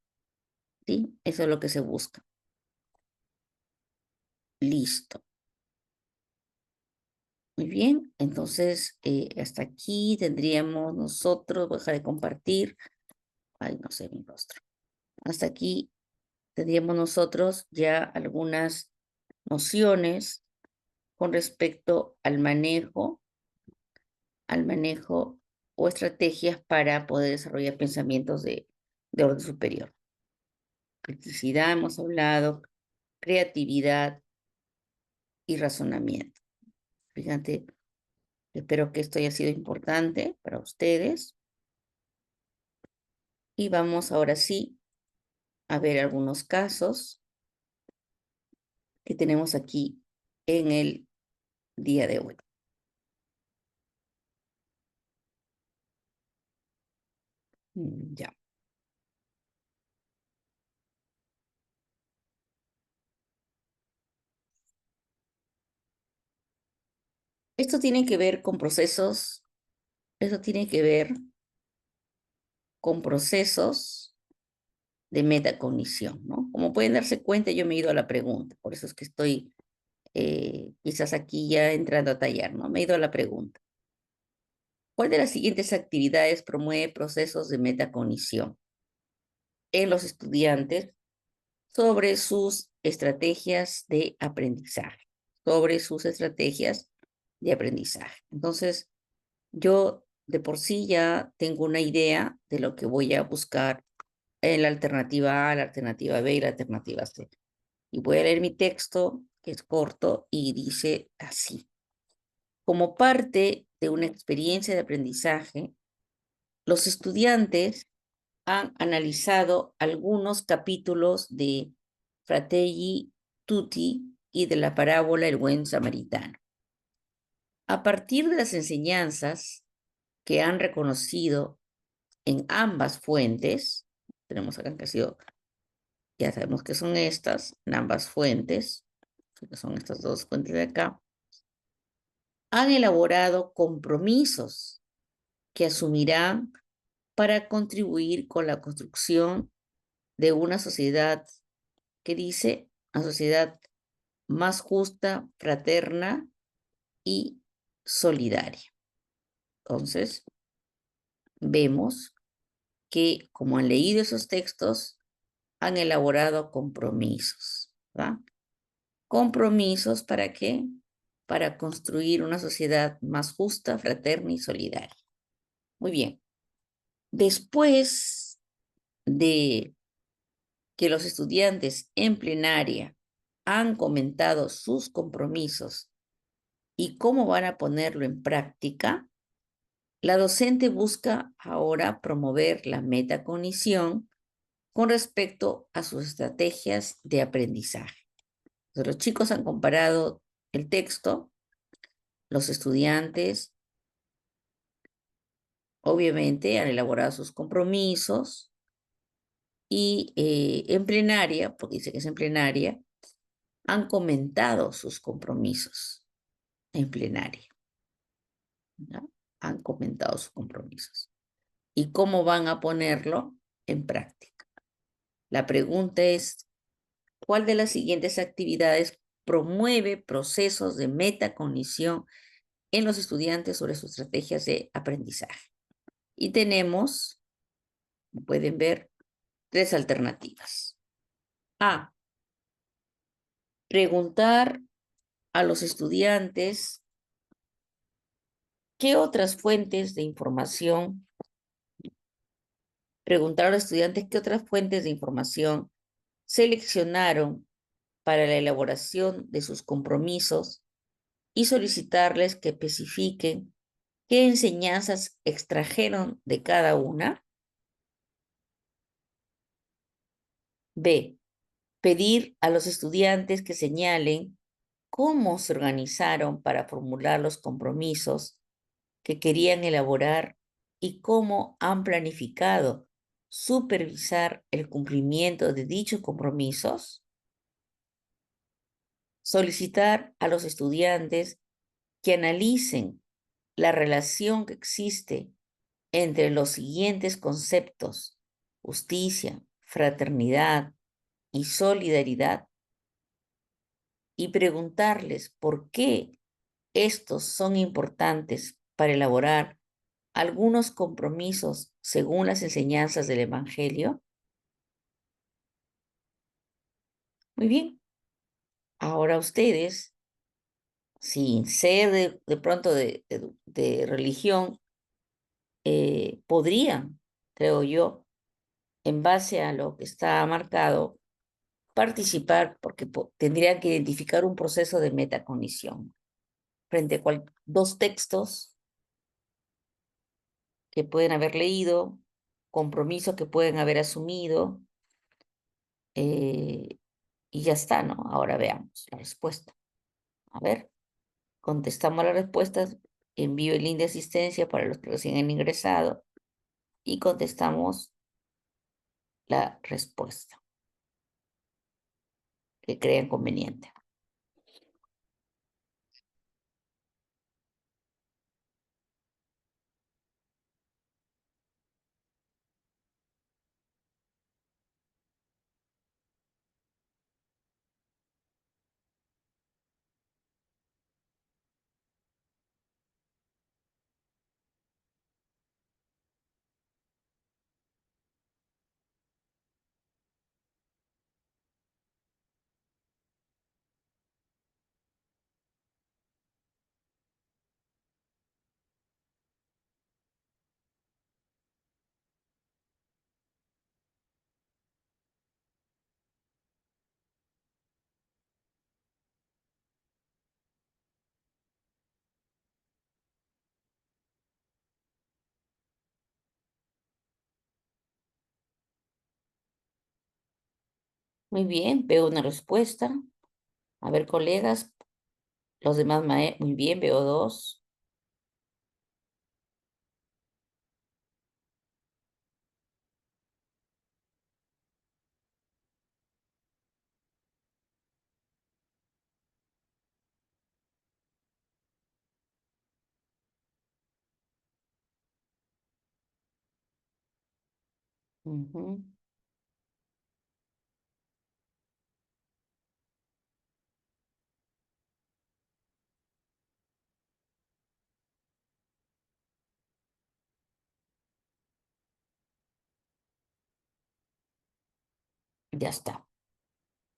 ¿sí? Eso es lo que se busca. Listo. Muy bien, entonces hasta aquí tendríamos nosotros, voy a dejar de compartir, ay, no sé mi rostro. Hasta aquí tendríamos nosotros ya algunas nociones con respecto al manejo o estrategias para poder desarrollar pensamientos de orden superior. Criticidad hemos hablado, creatividad y razonamiento. Fíjate, espero que esto haya sido importante para ustedes. Y vamos ahora sí a ver algunos casos que tenemos aquí en el día de hoy. Ya. Esto tiene que ver con procesos, esto tiene que ver con procesos de metacognición, ¿no? Como pueden darse cuenta, yo me he ido a la pregunta, por eso es que estoy quizás aquí ya entrando a tallar, ¿no? Me he ido a la pregunta. ¿Cuál de las siguientes actividades promueve procesos de metacognición en los estudiantes sobre sus estrategias de aprendizaje? Sobre sus estrategias de aprendizaje. Entonces, yo de por sí ya tengo una idea de lo que voy a buscar en la alternativa A, la alternativa B y la alternativa C. Y voy a leer mi texto, que es corto, y dice así. Como parte de una experiencia de aprendizaje, los estudiantes han analizado algunos capítulos de Fratelli Tutti y de la parábola El buen samaritano. A partir de las enseñanzas que han reconocido en ambas fuentes, tenemos acá que ha sido, ya sabemos que son estas, en ambas fuentes, que son estas dos fuentes de acá, han elaborado compromisos que asumirán para contribuir con la construcción de una sociedad que dice, una sociedad más justa, fraterna y solidaria. Entonces, vemos que como han leído esos textos, han elaborado compromisos, ¿verdad? ¿Compromisos para qué? Para construir una sociedad más justa, fraterna y solidaria. Muy bien. Después de que los estudiantes en plenaria han comentado sus compromisos y cómo van a ponerlo en práctica, la docente busca ahora promover la metacognición con respecto a sus estrategias de aprendizaje. Entonces, los chicos han comparado el texto, los estudiantes obviamente han elaborado sus compromisos y en plenaria, porque dice que es en plenaria, han comentado sus compromisos en plenaria, ¿no? Han comentado sus compromisos. ¿Y cómo van a ponerlo en práctica? La pregunta es, ¿cuál de las siguientes actividades promueve procesos de metacognición en los estudiantes sobre sus estrategias de aprendizaje? Y tenemos, como pueden ver, tres alternativas. A, preguntar a los estudiantes qué otras fuentes de información, preguntar a los estudiantes qué otras fuentes de información seleccionaron para la elaboración de sus compromisos y solicitarles que especifiquen qué enseñanzas extrajeron de cada una. B, pedir a los estudiantes que señalen cómo se organizaron para formular los compromisos que querían elaborar y cómo han planificado supervisar el cumplimiento de dichos compromisos. Solicitar a los estudiantes que analicen la relación que existe entre los siguientes conceptos: justicia, fraternidad y solidaridad, y preguntarles por qué estos son importantes para elaborar algunos compromisos según las enseñanzas del Evangelio. Muy bien, ahora ustedes, sin ser de pronto de religión, podrían, creo yo, en base a lo que está marcado, participar porque tendrían que identificar un proceso de metacognición frente a dos textos que pueden haber leído, compromisos que pueden haber asumido, eh, y ya está, ¿no? Ahora veamos la respuesta. A ver, contestamos las respuestas, envío el link de asistencia para los que recién han ingresado y contestamos la respuesta que crean conveniente. Muy bien, veo una respuesta. A ver, colegas, los demás, muy bien, veo dos. Ujú. Ya está.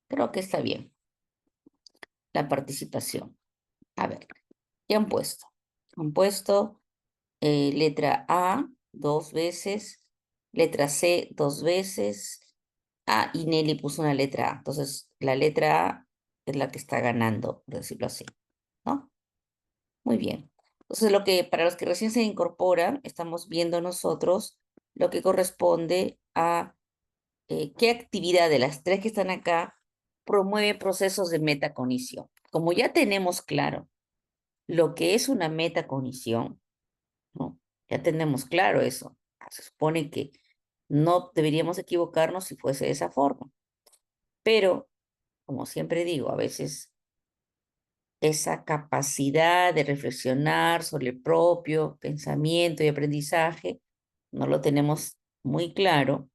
Creo que está bien la participación. A ver, ya han puesto. Han puesto letra A dos veces, letra C dos veces. Ah, y Nelly puso una letra A. Entonces, la letra A es la que está ganando, por decirlo así, ¿no? Muy bien. Entonces, para los que recién se incorporan, estamos viendo nosotros lo que corresponde a qué actividad de las tres que están acá promueve procesos de metacognición. Como ya tenemos claro lo que es una metacognición, ¿no? Ya tenemos claro eso. Se supone que no deberíamos equivocarnos si fuese de esa forma. Pero, como siempre digo, a veces esa capacidad de reflexionar sobre el propio pensamiento y aprendizaje no lo tenemos muy claro.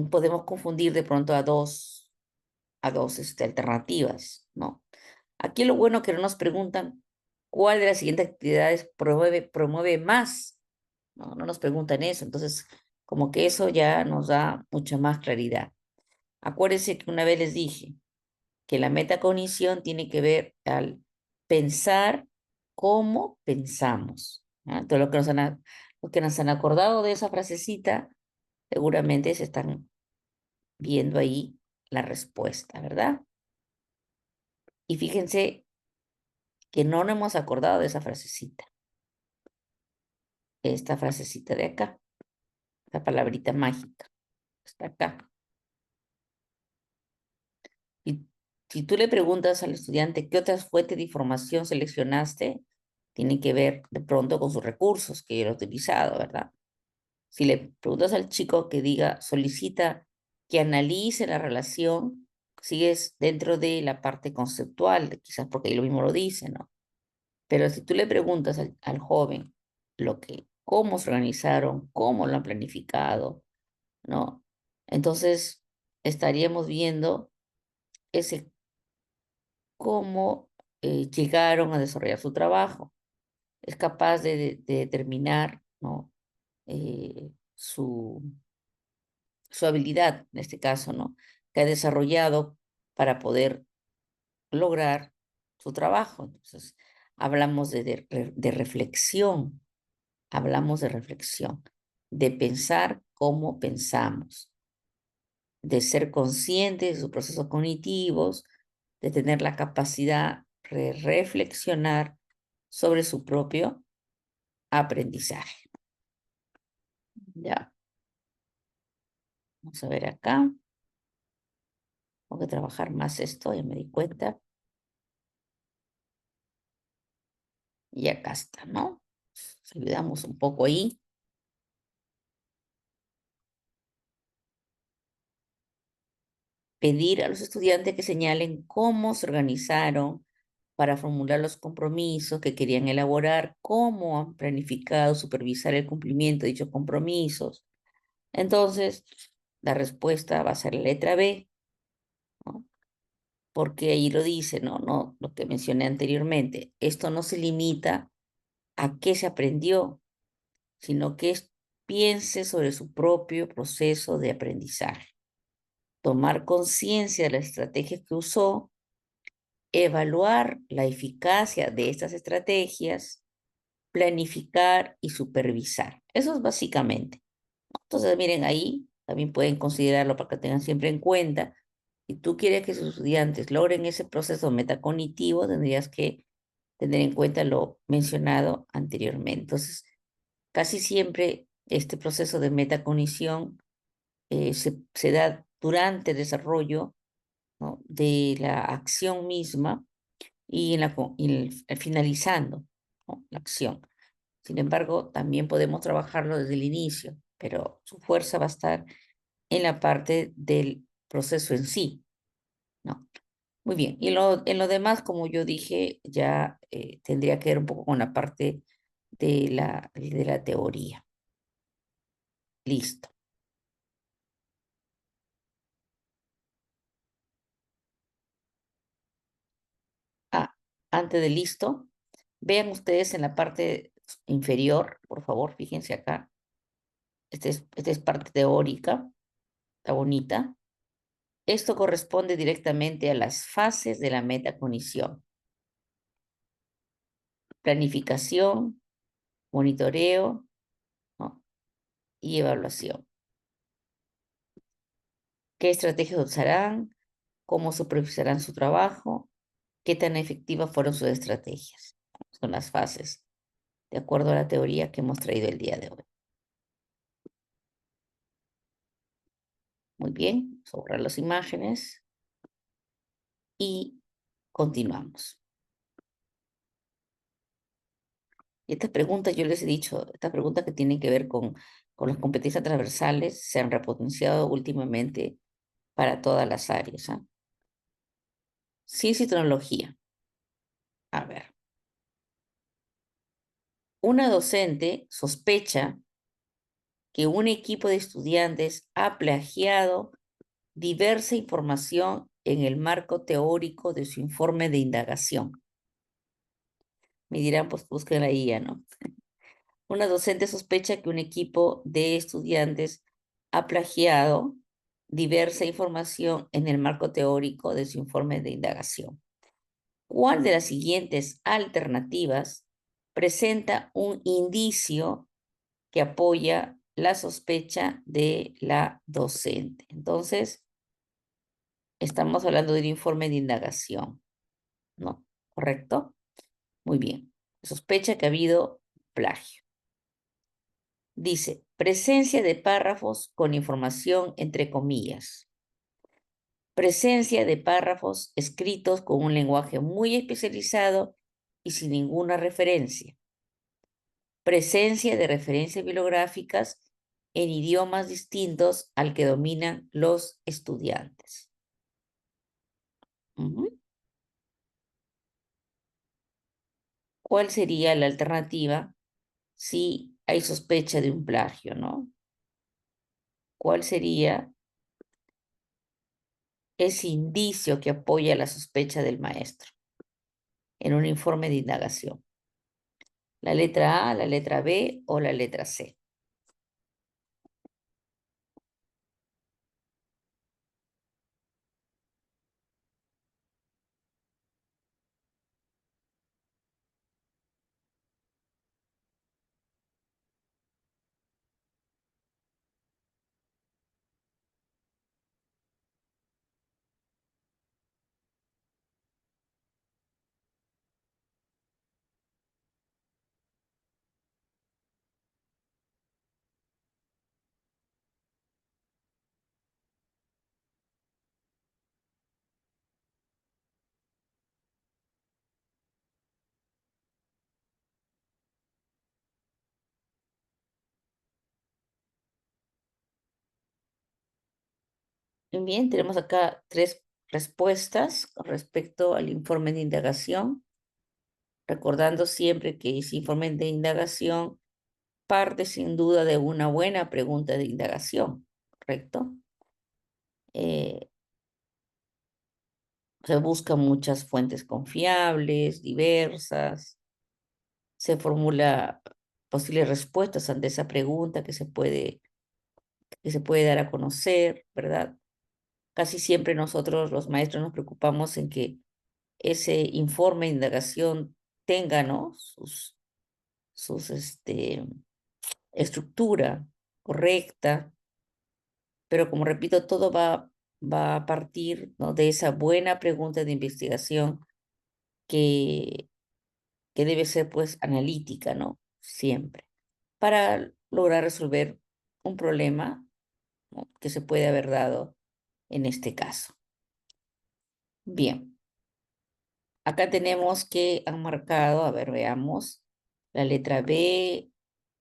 Podemos confundir de pronto a dos alternativas, ¿no? Aquí lo bueno que no nos preguntan cuál de las siguientes actividades promueve más, ¿no? No nos preguntan eso, entonces como que eso ya nos da mucha más claridad. Acuérdense que una vez les dije que la metacognición tiene que ver al pensar cómo pensamos, ¿no? Entonces lo que nos han acordado de esa frasecita, seguramente se están viendo ahí la respuesta, ¿verdad? Y fíjense que no nos hemos acordado de esa frasecita, esta frasecita de acá, la palabrita mágica, está acá. Y si tú le preguntas al estudiante qué otras fuentes de información seleccionaste, tiene que ver de pronto con sus recursos que él ha utilizado, ¿verdad? Si le preguntas al chico que diga, solicita que analice la relación, sigues dentro de la parte conceptual, quizás porque ahí lo mismo lo dice, ¿no? Pero si tú le preguntas al joven cómo se organizaron, cómo lo han planificado, ¿no? Entonces estaríamos viendo ese cómo llegaron a desarrollar su trabajo. Es capaz de determinar, ¿no? Su habilidad, en este caso, ¿no? Que ha desarrollado para poder lograr su trabajo. Entonces, hablamos de reflexión, hablamos de reflexión, de pensar cómo pensamos, de ser conscientes de sus procesos cognitivos, de tener la capacidad de reflexionar sobre su propio aprendizaje. Ya, vamos a ver acá. Tengo que trabajar más esto, ya me di cuenta. Y acá está, ¿no? Ayudamos un poco ahí. Pedir a los estudiantes que señalen cómo se organizaron para formular los compromisos que querían elaborar, cómo han planificado supervisar el cumplimiento de dichos compromisos. Entonces, la respuesta va a ser la letra B, ¿no? Porque ahí lo dice, ¿no? No, lo que mencioné anteriormente. Esto no se limita a qué se aprendió, sino que piense sobre su propio proceso de aprendizaje, tomar conciencia de las estrategias que usó, evaluar la eficacia de estas estrategias, planificar y supervisar. Eso es básicamente. Entonces, miren, ahí también pueden considerarlo para que tengan siempre en cuenta. Si tú quieres que sus estudiantes logren ese proceso metacognitivo, tendrías que tener en cuenta lo mencionado anteriormente. Entonces, casi siempre este proceso de metacognición se da durante el desarrollo, ¿no?, de la acción misma y, finalizando, ¿no?, la acción. Sin embargo, también podemos trabajarlo desde el inicio, pero su fuerza va a estar en la parte del proceso en sí, ¿no? Muy bien. Y en lo demás, como yo dije, ya tendría que ver un poco con la parte de la teoría. Listo. Ah, antes de listo, vean ustedes en la parte inferior, por favor, fíjense acá. Esta es parte teórica, está bonita. Esto corresponde directamente a las fases de la metacognición: planificación, monitoreo, ¿no?, y evaluación. ¿Qué estrategias usarán? ¿Cómo supervisarán su trabajo? ¿Qué tan efectivas fueron sus estrategias? Son las fases, de acuerdo a la teoría que hemos traído el día de hoy. Muy bien, sobran las imágenes y continuamos. Y estas preguntas, yo les he dicho, estas preguntas que tienen que ver con las competencias transversales se han repotenciado últimamente para todas las áreas, ¿ah? Ciencia y tecnología. A ver, una docente sospecha que un equipo de estudiantes ha plagiado diversa información en el marco teórico de su informe de indagación. Me dirán, pues busquen la IA, ¿no? Una docente sospecha que un equipo de estudiantes ha plagiado diversa información en el marco teórico de su informe de indagación. ¿Cuál de las siguientes alternativas presenta un indicio que apoya la sospecha de la docente? Entonces, estamos hablando de un informe de indagación, ¿no? ¿Correcto? Muy bien. Sospecha que ha habido plagio. Dice, presencia de párrafos con información entre comillas. Presencia de párrafos escritos con un lenguaje muy especializado y sin ninguna referencia. Presencia de referencias bibliográficas en idiomas distintos al que dominan los estudiantes. Ujú. ¿Cuál sería la alternativa si hay sospecha de un plagio, no? ¿Cuál sería ese indicio que apoya la sospecha del maestro en un informe de indagación? ¿La letra A, la letra B o la letra C? Bien, tenemos acá tres respuestas con respecto al informe de indagación, recordando siempre que ese informe de indagación parte sin duda de una buena pregunta de indagación, ¿correcto? Eh, Se buscan muchas fuentes confiables, diversas, se formula posibles respuestas ante esa pregunta que se puede dar a conocer, ¿verdad? Casi siempre nosotros, los maestros, nos preocupamos en que ese informe de indagación tenga, ¿no?, sus estructura correcta, pero como repito, todo va a partir, ¿no?, de esa buena pregunta de investigación que, que debe ser, pues, analítica, ¿no? Siempre, para lograr resolver un problema ¿no?, que se puede haber dado en este caso. Bien, acá tenemos que han marcado, a ver, veamos, la letra B,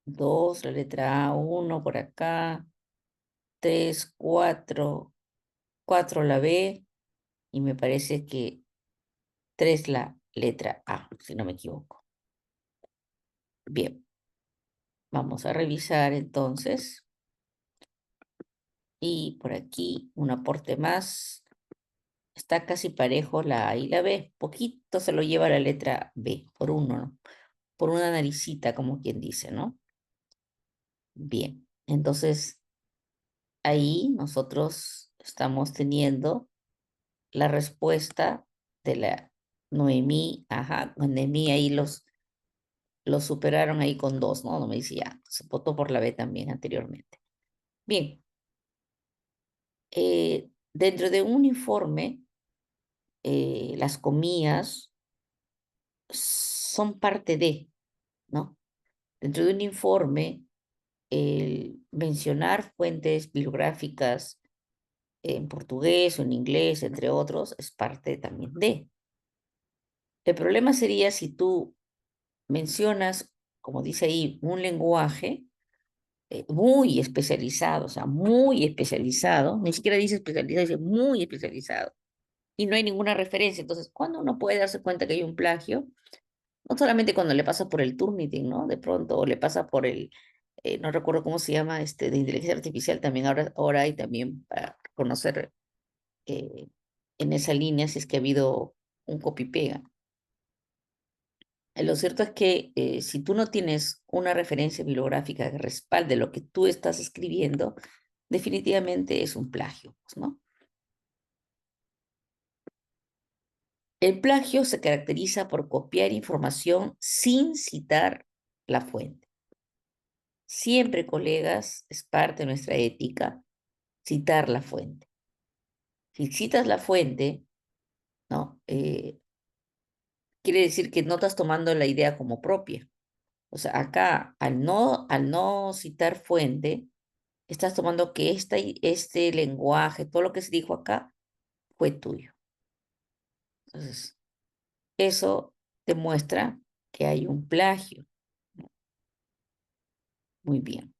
2, la letra A, 1 por acá, 3, 4, 4 la B, y me parece que 3 la letra A, si no me equivoco. Bien, vamos a revisar entonces. Y por aquí un aporte más. Está casi parejo la A y la B. Poquito se lo lleva la letra B, por uno, ¿no?, por una naricita, como quien dice, ¿no? Bien, entonces ahí nosotros estamos teniendo la respuesta de la Noemí. Ajá, Noemí ahí los superaron ahí con 2, ¿no? No me dice ya, se votó por la B también anteriormente. Bien, dentro de un informe, las comillas son parte de, ¿no? Dentro de un informe, el mencionar fuentes bibliográficas en portugués o en inglés, entre otros, es parte también de. El problema sería si tú mencionas, como dice ahí, un lenguaje muy especializado, o sea, muy especializado, ni siquiera dice especializado, dice muy especializado, y no hay ninguna referencia. Entonces, ¿cuándo uno puede darse cuenta que hay un plagio? No solamente cuando le pasa por el Turnitin, ¿no? De pronto, o le pasa por el, no recuerdo cómo se llama, de inteligencia artificial, también ahora hay también para conocer eh, en esa línea si es que ha habido un copy-pega. Lo cierto es que si tú no tienes una referencia bibliográfica que respalde lo que tú estás escribiendo, definitivamente es un plagio, pues, ¿no? El plagio se caracteriza por copiar información sin citar la fuente. Siempre, colegas, es parte de nuestra ética citar la fuente. Si citas la fuente, ¿no? Quiere decir que no estás tomando la idea como propia. O sea, acá, al no citar fuente, estás tomando que este lenguaje, todo lo que se dijo acá, fue tuyo. Entonces, eso demuestra que hay un plagio. Muy bien.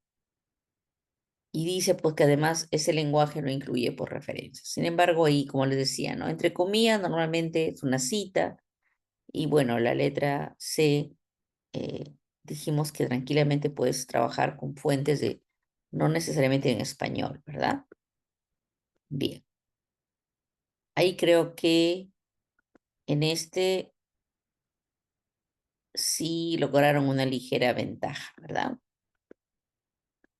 Y dice, pues, que además ese lenguaje no incluye por referencias. Sin embargo, ahí, como les decía, ¿no?, entre comillas, normalmente es una cita. Y bueno, la letra C, eh, dijimos que tranquilamente puedes trabajar con fuentes no necesariamente en español, ¿verdad? Bien. Ahí creo que en sí lograron una ligera ventaja, ¿verdad?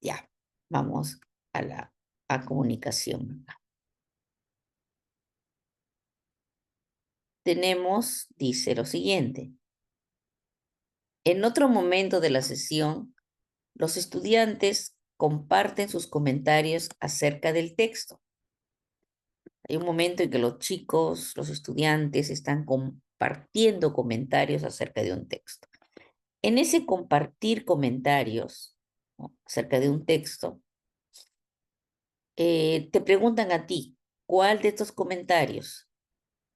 Ya, vamos a comunicación. Tenemos, dice lo siguiente: en otro momento de la sesión, los estudiantes comparten sus comentarios acerca del texto. Hay un momento en que los chicos, los estudiantes, están compartiendo comentarios acerca de un texto. En ese compartir comentarios, ¿no?, acerca de un texto, te preguntan a ti, ¿cuál de estos comentarios?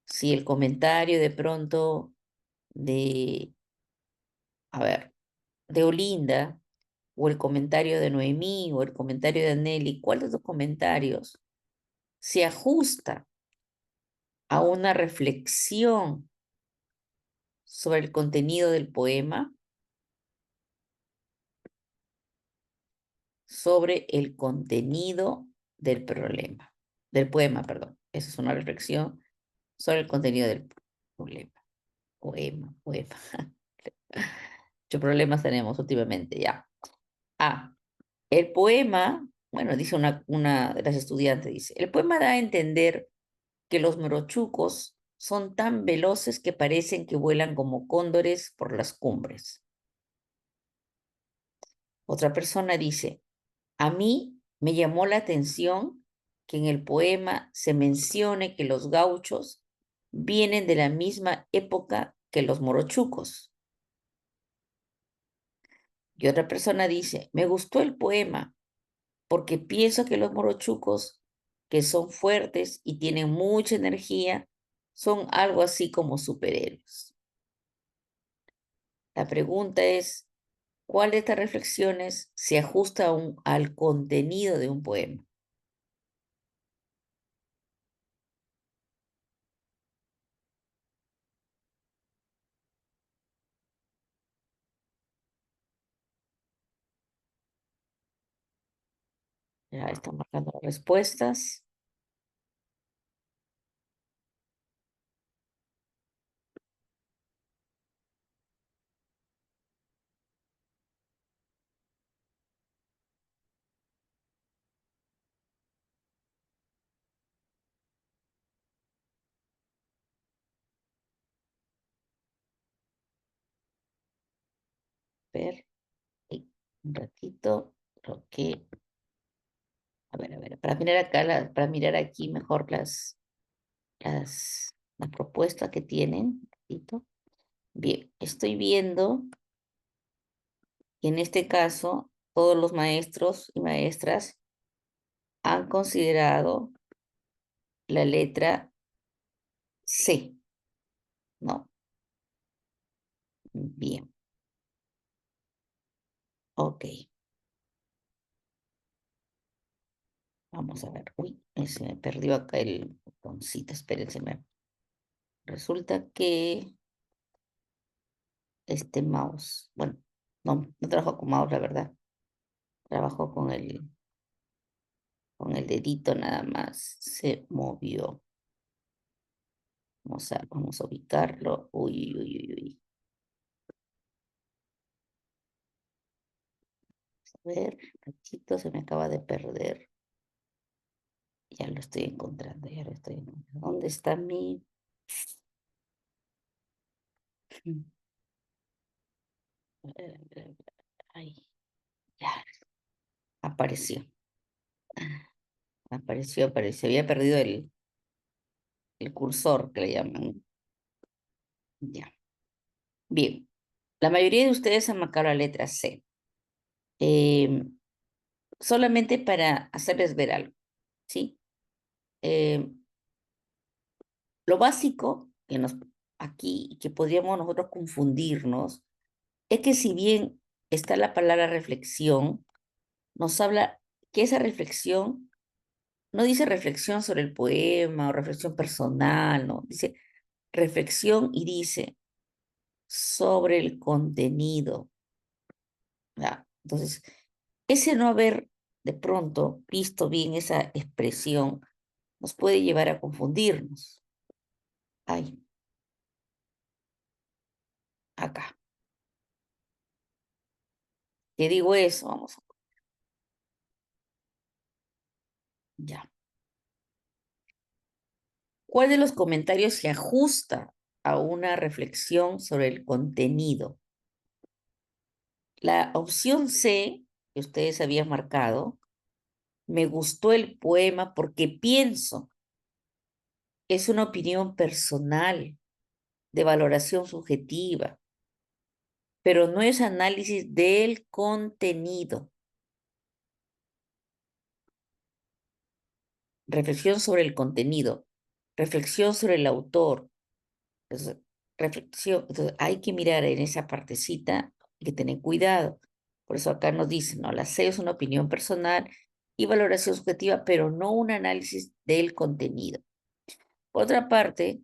Si el comentario de pronto de, a ver, de Olinda, o el comentario de Noemí, o el comentario de Nelly, ¿cuál de estos comentarios se ajusta a una reflexión sobre el contenido del poema? Sobre el contenido del problema, del poema, perdón. Esa es una reflexión sobre el contenido del problema. Poema. Muchos problemas tenemos últimamente, ya. Ah, el poema, bueno, dice una de las estudiantes, dice, el poema da a entender que los morochucos son tan veloces que parecen que vuelan como cóndores por las cumbres. Otra persona dice, a mí me llamó la atención que en el poema se mencione que los gauchos vienen de la misma época que los morochucos. Y otra persona dice, me gustó el poema, porque pienso que los morochucos, que son fuertes y tienen mucha energía, son algo así como superhéroes. La pregunta es, ¿cuál de estas reflexiones se ajusta al contenido de un poema? Ya están marcando las respuestas. Ver, y un ratito, lo que, a ver, para mirar acá, para mirar aquí mejor las propuestas que tienen. Un ratito. Bien, estoy viendo que en este caso todos los maestros y maestras han considerado la letra C, ¿no? Bien, ok. Vamos a ver. Uy, se me perdió acá el botoncito. Espérense. Resulta que este mouse, bueno, no trabajo con mouse, la verdad. Trabajo con el dedito nada más. Se movió. Vamos a ubicarlo. Uy, uy, uy, uy. A ver, ratito, se me acaba de perder. Ya lo estoy encontrando, ya lo estoy encontrando. ¿Dónde está mi...? A ver, a ver, a ver. Ay, ya, apareció. Apareció. Había perdido el cursor que le llaman. Ya. Bien. La mayoría de ustedes han marcado la letra C. Em, Solamente para hacerles ver algo, ¿sí? Em, lo básico que aquí, que podríamos nosotros confundirnos, es que si bien está la palabra reflexión, nos habla que esa reflexión no dice reflexión sobre el poema o reflexión personal, no, dice reflexión y dice sobre el contenido. ¿Ya? Entonces, ese no haber de pronto visto bien esa expresión nos puede llevar a confundirnos. Ay, acá. ¿Qué digo eso? Ya. ¿Cuál de los comentarios se ajusta a una reflexión sobre el contenido? La opción C, que ustedes habían marcado, me gustó el poema porque pienso, es una opinión personal, de valoración subjetiva, pero no es análisis del contenido. Reflexión sobre el contenido, reflexión sobre el autor. Entonces, reflexión. Entonces, hay que mirar en esa partecita, hay que tener cuidado. Por eso acá nos dicen, no, la C es una opinión personal y valoración subjetiva, pero no un análisis del contenido. Por otra parte,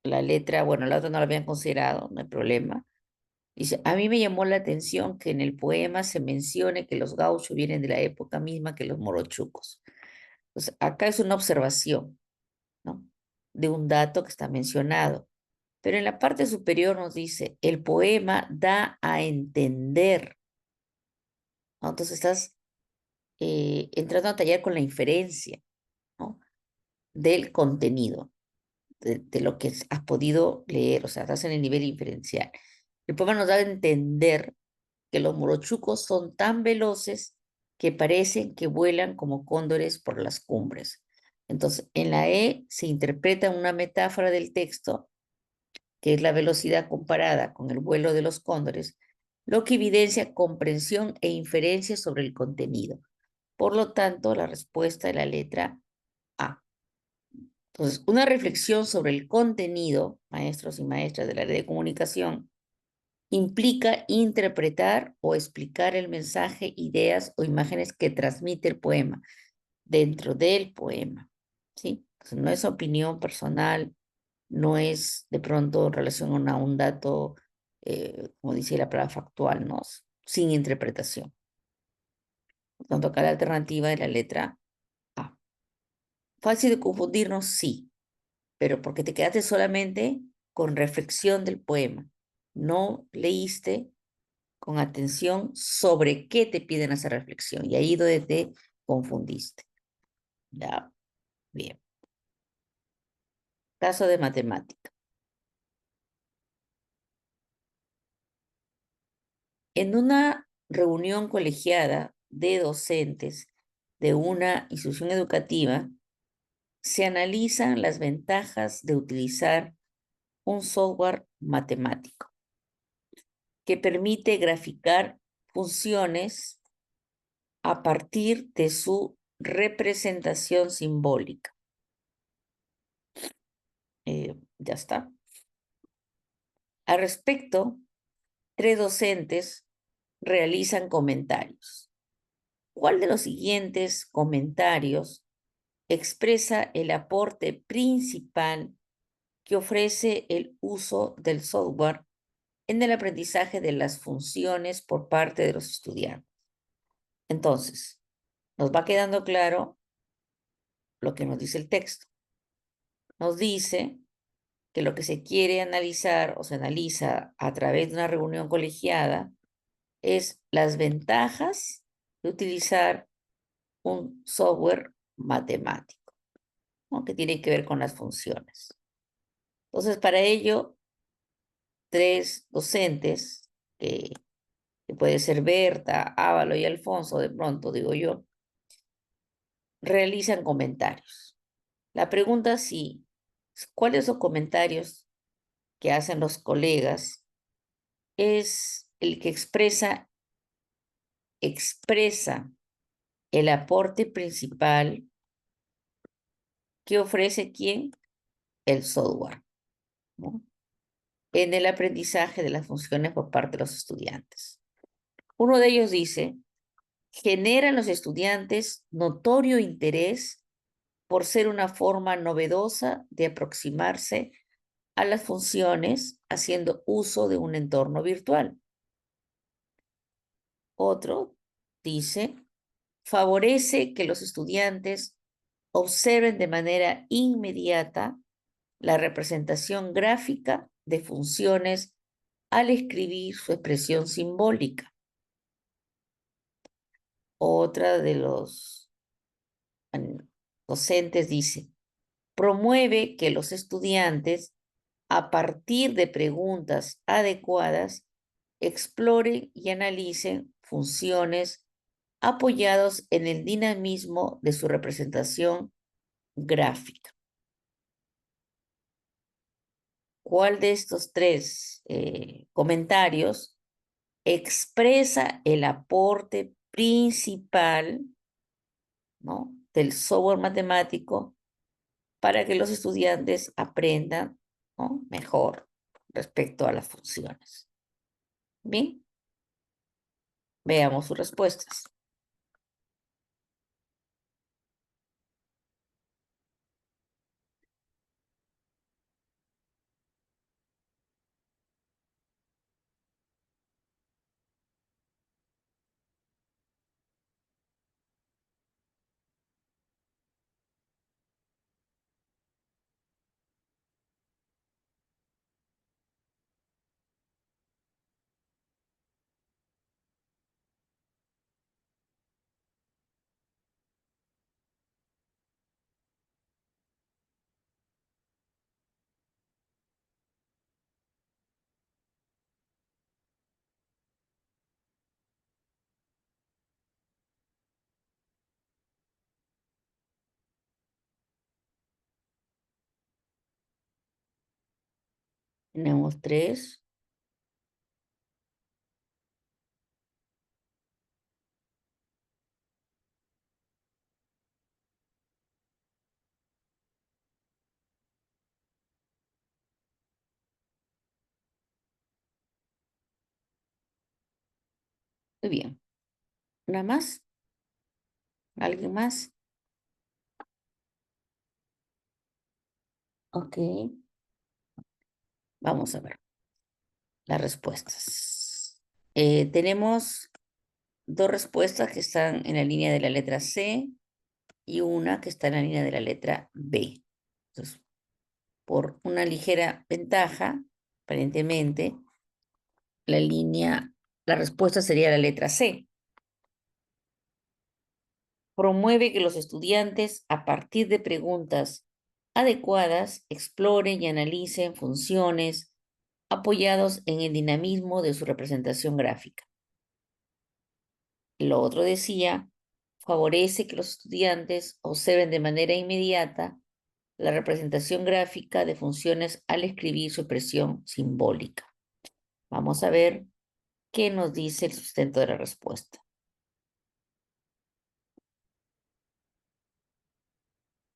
la letra, bueno, la otra no la habían considerado, no hay problema. Dice, a mí me llamó la atención que en el poema se mencione que los gauchos vienen de la época misma que los morochucos. Entonces, acá es una observación, ¿no? De un dato que está mencionado. Pero en la parte superior nos dice, el poema da a entender, ¿no? Entonces estás entrando a tallar con la inferencia, ¿no? Del contenido, de lo que has podido leer, o sea, estás en el nivel inferencial. El poema nos da a entender que los morochucos son tan veloces que parecen que vuelan como cóndores por las cumbres. Entonces, en la E se interpreta una metáfora del texto, que es la velocidad comparada con el vuelo de los cóndores, lo que evidencia comprensión e inferencia sobre el contenido. Por lo tanto, la respuesta es la letra A. Entonces, una reflexión sobre el contenido, maestros y maestras del área de comunicación, implica interpretar o explicar el mensaje, ideas o imágenes que transmite el poema dentro del poema, ¿sí? Entonces, no es opinión personal, no es de pronto en relación a un dato, como dice la palabra factual, ¿no? Sin interpretación. Por tanto, acá la alternativa es la letra A. Fácil de confundirnos, sí, pero porque te quedaste solamente con reflexión del poema. No leíste con atención sobre qué te piden hacer reflexión. Y ahí donde te confundiste. Ya, bien. Caso de matemática. En una reunión colegiada de docentes de una institución educativa, se analizan las ventajas de utilizar un software matemático que permite graficar funciones a partir de su representación simbólica. Ya está. Al respecto, tres docentes realizan comentarios. ¿Cuál de los siguientes comentarios expresa el aporte principal que ofrece el uso del software en el aprendizaje de las funciones por parte de los estudiantes? Entonces, nos va quedando claro lo que nos dice el texto. Nos dice que lo que se quiere analizar o se analiza a través de una reunión colegiada es las ventajas de utilizar un software matemático, ¿no? Que tiene que ver con las funciones. Entonces, para ello, tres docentes, que puede ser Berta, Ávalo y Alfonso, de pronto digo yo, realizan comentarios. La pregunta si, ¿cuáles son los comentarios que hacen los colegas? Es el que expresa el aporte principal que ofrece quién, el software, ¿no? En el aprendizaje de las funciones por parte de los estudiantes. Uno de ellos dice, genera en los estudiantes notorio interés por ser una forma novedosa de aproximarse a las funciones haciendo uso de un entorno virtual. Otro dice, favorece que los estudiantes observen de manera inmediata la representación gráfica de funciones al escribir su expresión simbólica. Otra de los docentes dice, promueve que los estudiantes, a partir de preguntas adecuadas, exploren y analicen funciones apoyados en el dinamismo de su representación gráfica. ¿Cuál de estos tres comentarios expresa el aporte principal, ¿no?, del software matemático para que los estudiantes aprendan, ¿no?, mejor respecto a las funciones? Bien, veamos sus respuestas. Tenemos tres. Muy bien. ¿Una más? ¿Alguien más? Ok. Vamos a ver las respuestas. Tenemos dos respuestas que están en la línea de la letra C y una que está en la línea de la letra B. Entonces, por una ligera ventaja, aparentemente, la respuesta sería la letra C. Promueve que los estudiantes, a partir de preguntas adecuadas, exploren y analicen funciones apoyados en el dinamismo de su representación gráfica. Lo otro decía, favorece que los estudiantes observen de manera inmediata la representación gráfica de funciones al escribir su expresión simbólica. Vamos a ver qué nos dice el sustento de la respuesta.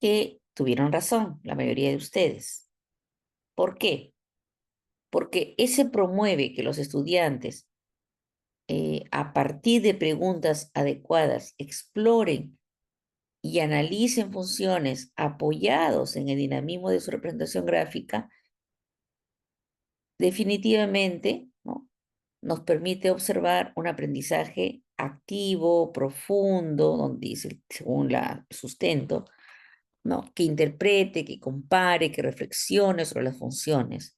Que tuvieron razón la mayoría de ustedes. ¿Por qué? Porque ese promueve que los estudiantes, a partir de preguntas adecuadas, exploren y analicen funciones apoyados en el dinamismo de su representación gráfica, definitivamente, ¿no?, nos permite observar un aprendizaje activo, profundo, donde dice, según el sustento, ¿no?, que interprete, que compare, que reflexione sobre las funciones,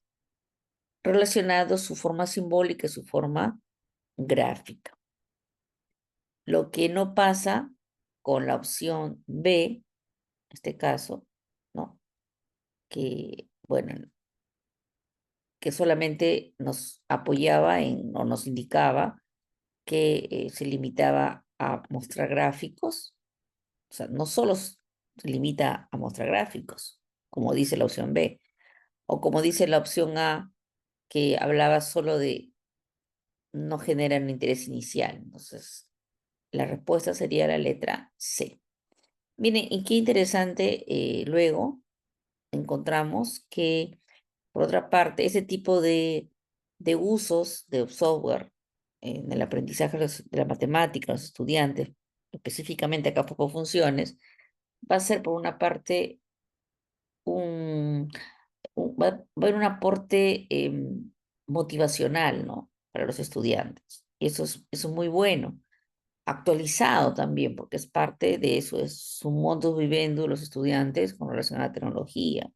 relacionado su forma simbólica y su forma gráfica. Lo que no pasa con la opción B, en este caso, ¿no?, que, bueno, que solamente nos apoyaba o nos indicaba que se limitaba a mostrar gráficos. O sea, no solo se limita a mostrar gráficos, como dice la opción B, o como dice la opción A, que hablaba solo de no generan interés inicial. Entonces, la respuesta sería la letra C. Miren, y qué interesante, luego encontramos que, por otra parte, ese tipo de usos de software en el aprendizaje de la matemática, los estudiantes, específicamente acá poco funciones, va a ser por una parte un, va a haber un aporte motivacional, ¿no?, para los estudiantes. Eso es muy bueno. Actualizado también, porque es parte de eso, es su modo viviendo los estudiantes con relación a la tecnología,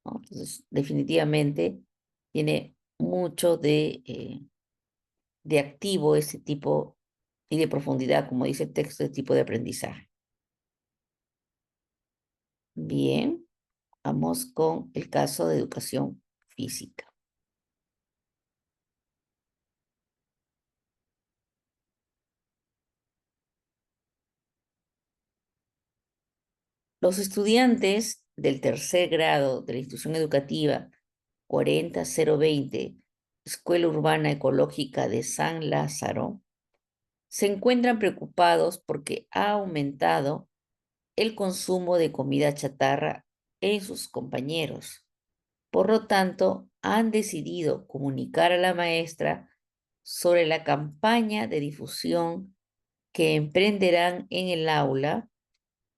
¿no? Entonces, definitivamente tiene mucho de activo ese tipo y de profundidad, como dice el texto, de tipo de aprendizaje. Bien, vamos con el caso de educación física. Los estudiantes del tercer grado de la institución educativa 40020, Escuela Urbana Ecológica de San Lázaro, se encuentran preocupados porque ha aumentado el consumo de comida chatarra en sus compañeros. Por lo tanto, han decidido comunicar a la maestra sobre la campaña de difusión que emprenderán en el aula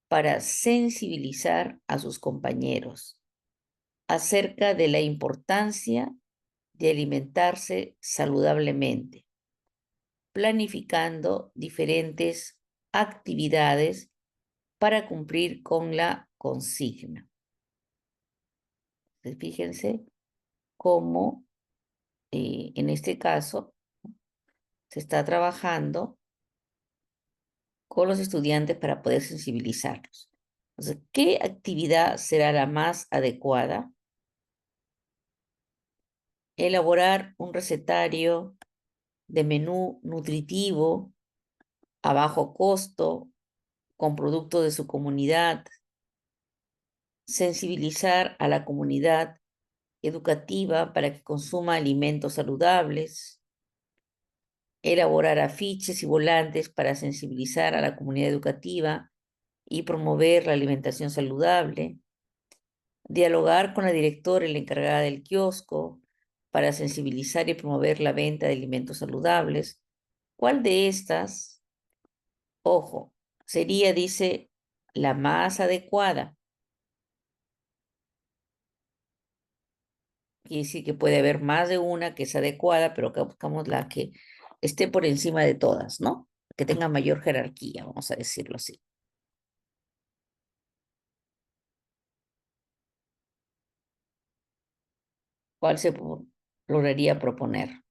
para sensibilizar a sus compañeros acerca de la importancia de alimentarse saludablemente, planificando diferentes actividades para cumplir con la consigna. Entonces, fíjense cómo en este caso se está trabajando con los estudiantes para poder sensibilizarlos. Entonces, ¿qué actividad será la más adecuada? Elaborar un recetario de menú nutritivo a bajo costo, con productos de su comunidad, sensibilizar a la comunidad educativa para que consuma alimentos saludables, elaborar afiches y volantes para sensibilizar a la comunidad educativa y promover la alimentación saludable, dialogar con la directora y la encargada del kiosco para sensibilizar y promover la venta de alimentos saludables, ¿Cuál de estas, ojo, sería, dice, la más adecuada? Quiere decir que puede haber más de una que es adecuada, pero acá buscamos la que esté por encima de todas, ¿no? Que tenga mayor jerarquía, vamos a decirlo así. ¿Cuál se lograría proponer?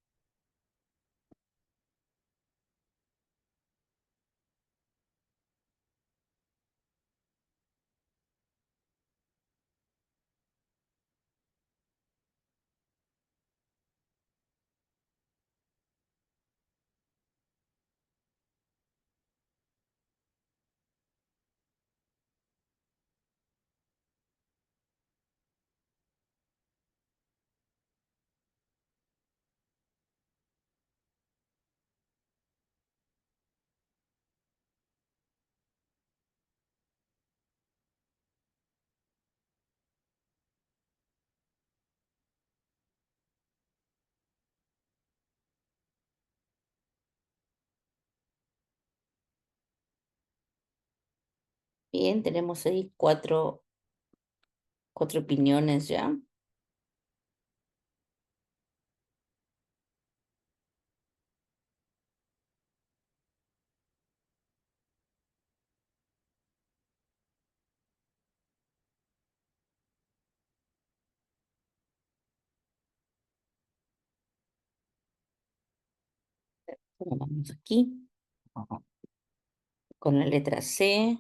Bien, tenemos ahí cuatro opiniones ya. Bueno, vamos aquí. Ajá. Con la letra C,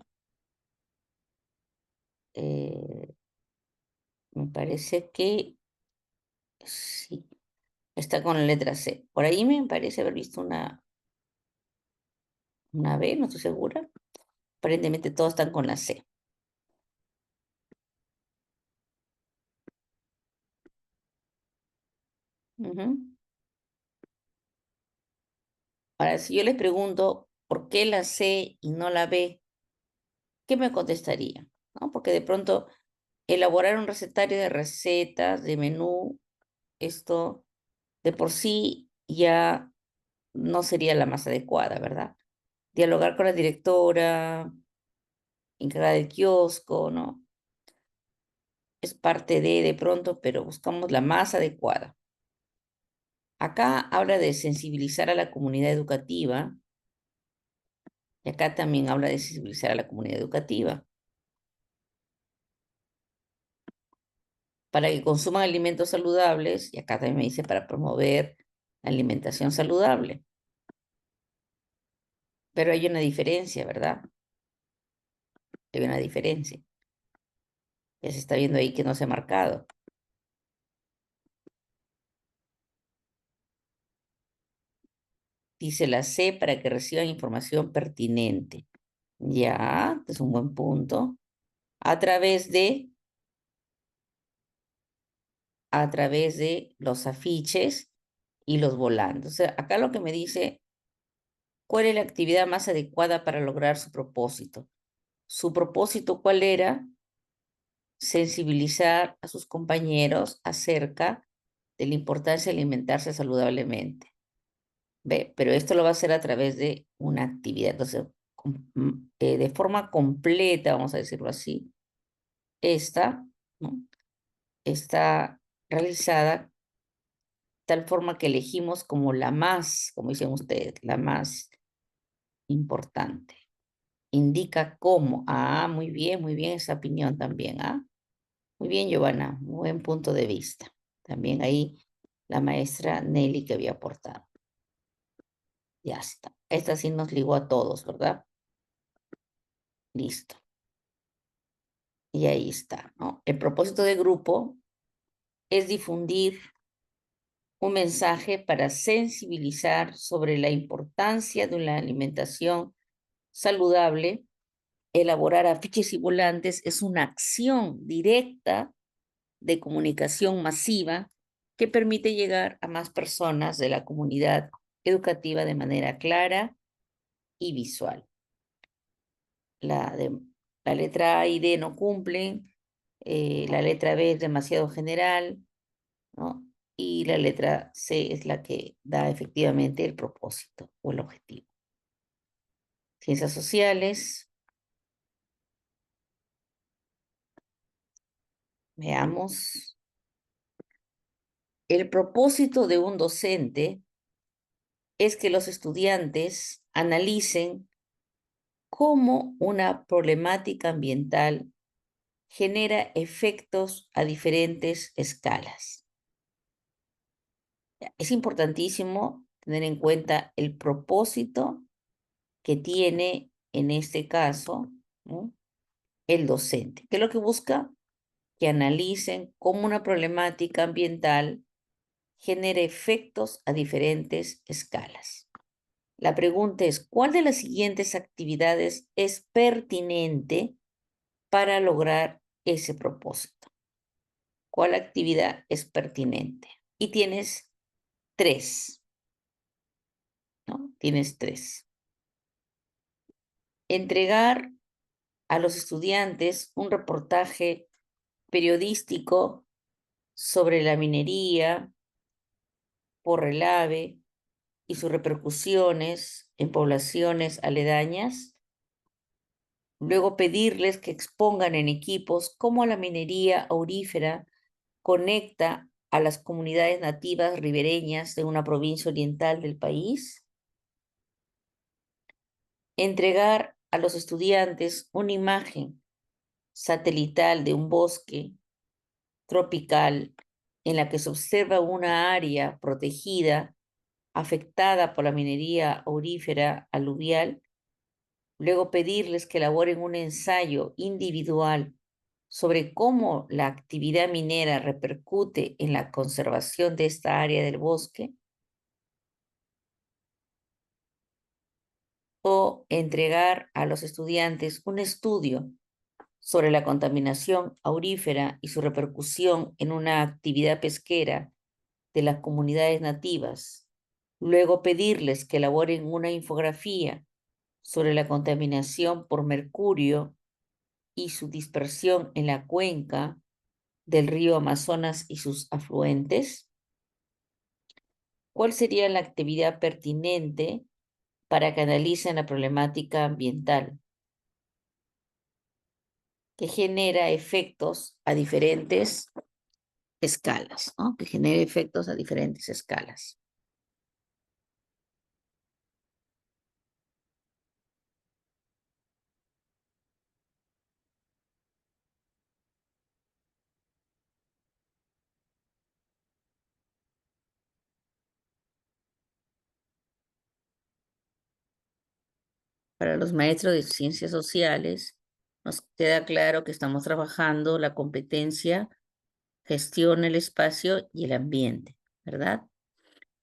eh, me parece que sí, está con la letra C. Por ahí me parece haber visto una B, no estoy segura. Aparentemente todos están con la C. Ujú. Ahora, si yo les pregunto por qué la C y no la B, ¿qué me contestaría? ¿No? Porque de pronto elaborar un recetario de recetas, de menú, esto de por sí ya no sería la más adecuada, ¿verdad? Dialogar con la directora, encargada del kiosco, ¿no? Es parte de pronto, pero buscamos la más adecuada. Acá habla de sensibilizar a la comunidad educativa y acá también habla de sensibilizar a la comunidad educativa para que consuman alimentos saludables y acá también me dice para promover la alimentación saludable. Pero hay una diferencia, ¿verdad? Hay una diferencia. Ya se está viendo ahí que no se ha marcado. Dice la C para que reciban información pertinente. Ya, es un buen punto. A través de, a través de los afiches y los volantes. O sea, acá lo que me dice, ¿cuál es la actividad más adecuada para lograr su propósito? Su propósito, ¿cuál era? Sensibilizar a sus compañeros acerca de la importancia de alimentarse saludablemente. ¿Ve? Pero esto lo va a hacer a través de una actividad. Entonces, de forma completa, vamos a decirlo así, esta, ¿no? Está realizada tal forma que elegimos como la más, como dicen ustedes, la más importante. Indica cómo. Ah, muy bien esa opinión también, ¿ah? Muy bien, Giovanna, muy buen punto de vista. También ahí la maestra Nelly que había aportado. Ya está. Esta sí nos ligó a todos, ¿verdad? Listo. Y ahí está, ¿no? El propósito de grupo es difundir un mensaje para sensibilizar sobre la importancia de una alimentación saludable. Elaborar afiches y volantes es una acción directa de comunicación masiva que permite llegar a más personas de la comunidad educativa de manera clara y visual. La, de, la letra A y D no cumplen, la letra B es demasiado general, ¿no? y la letra C es la que da efectivamente el propósito o el objetivo. Ciencias sociales, veamos. El propósito de un docente es que los estudiantes analicen cómo una problemática ambiental genera efectos a diferentes escalas. Es importantísimo tener en cuenta el propósito que tiene en este caso, ¿no?, el docente. ¿Qué es lo que busca? Que analicen cómo una problemática ambiental genera efectos a diferentes escalas. La pregunta es, ¿cuál de las siguientes actividades es pertinente para lograr ese propósito? ¿Cuál actividad es pertinente? Y tienes tres, ¿no? Tienes tres. Entregar a los estudiantes un reportaje periodístico sobre la minería por relave y sus repercusiones en poblaciones aledañas. Luego pedirles que expongan en equipos cómo la minería aurífera conecta a las comunidades nativas ribereñas de una provincia oriental del país. Entregar a los estudiantes una imagen satelital de un bosque tropical en la que se observa una área protegida afectada por la minería aurífera aluvial. Luego pedirles que elaboren un ensayo individual sobre cómo la actividad minera repercute en la conservación de esta área del bosque, o entregar a los estudiantes un estudio sobre la contaminación aurífera y su repercusión en una actividad pesquera de las comunidades nativas. Luego pedirles que elaboren una infografía sobre la contaminación por mercurio y su dispersión en la cuenca del río Amazonas y sus afluentes. ¿Cuál sería la actividad pertinente para que analicen la problemática ambiental que genera efectos a diferentes escalas, ¿no? Que genere efectos a diferentes escalas? Para los maestros de ciencias sociales, nos queda claro que estamos trabajando la competencia, gestión, el espacio y el ambiente, ¿verdad?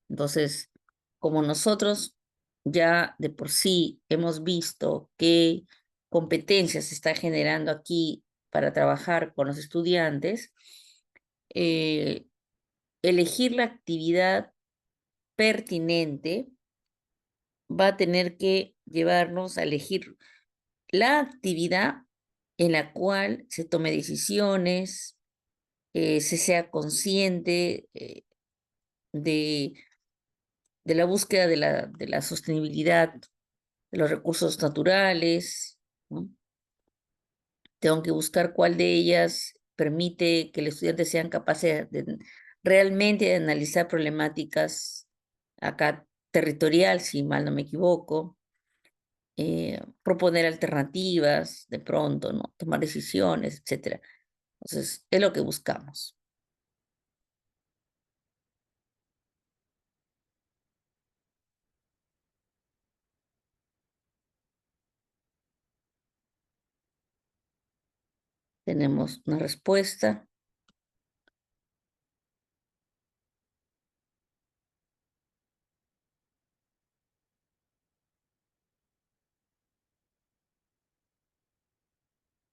Entonces, como nosotros ya de por sí hemos visto qué competencias se está generando aquí para trabajar con los estudiantes, eh, elegir la actividad pertinente va a tener que llevarnos a elegir la actividad en la cual se tome decisiones, se sea consciente de, de la búsqueda de la sostenibilidad de los recursos naturales, ¿no? Tengo que buscar cuál de ellas permite que los estudiantes sean capaces de realmente de analizar problemáticas acá territorial, si mal no me equivoco, proponer alternativas de pronto, ¿no? Tomar decisiones, etcétera. Entonces, es lo que buscamos. Tenemos una respuesta.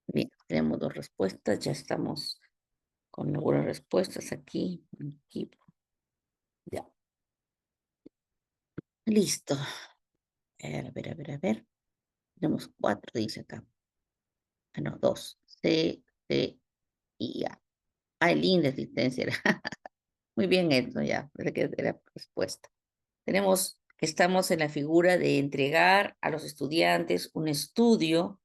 Bien, tenemos dos respuestas, ya estamos con algunas respuestas aquí. Aquí. Ya, listo. A ver, a ver, a ver. Tenemos cuatro, dice acá. Ah, no, dos. C, C y A. Ay, linda existencia. Muy bien, Edno, ya, parece que era la respuesta. Estamos en la figura de entregar a los estudiantes un estudio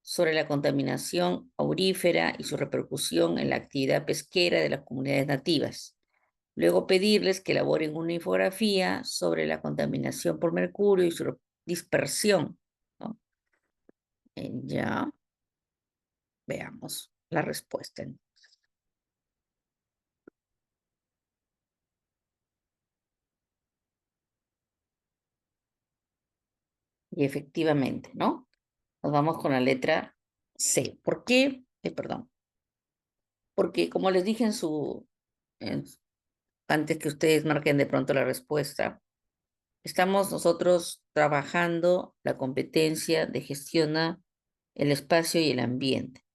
sobre la contaminación aurífera y su repercusión en la actividad pesquera de las comunidades nativas. Luego pedirles que elaboren una infografía sobre la contaminación por mercurio y su dispersión, ¿no? Ya veamos la respuesta. Y efectivamente, ¿no? Nos vamos con la letra C. ¿Por qué? Perdón. Porque como les dije en- antes que ustedes marquen de pronto la respuesta, estamos nosotros trabajando la competencia de gestiona el espacio y el ambiente.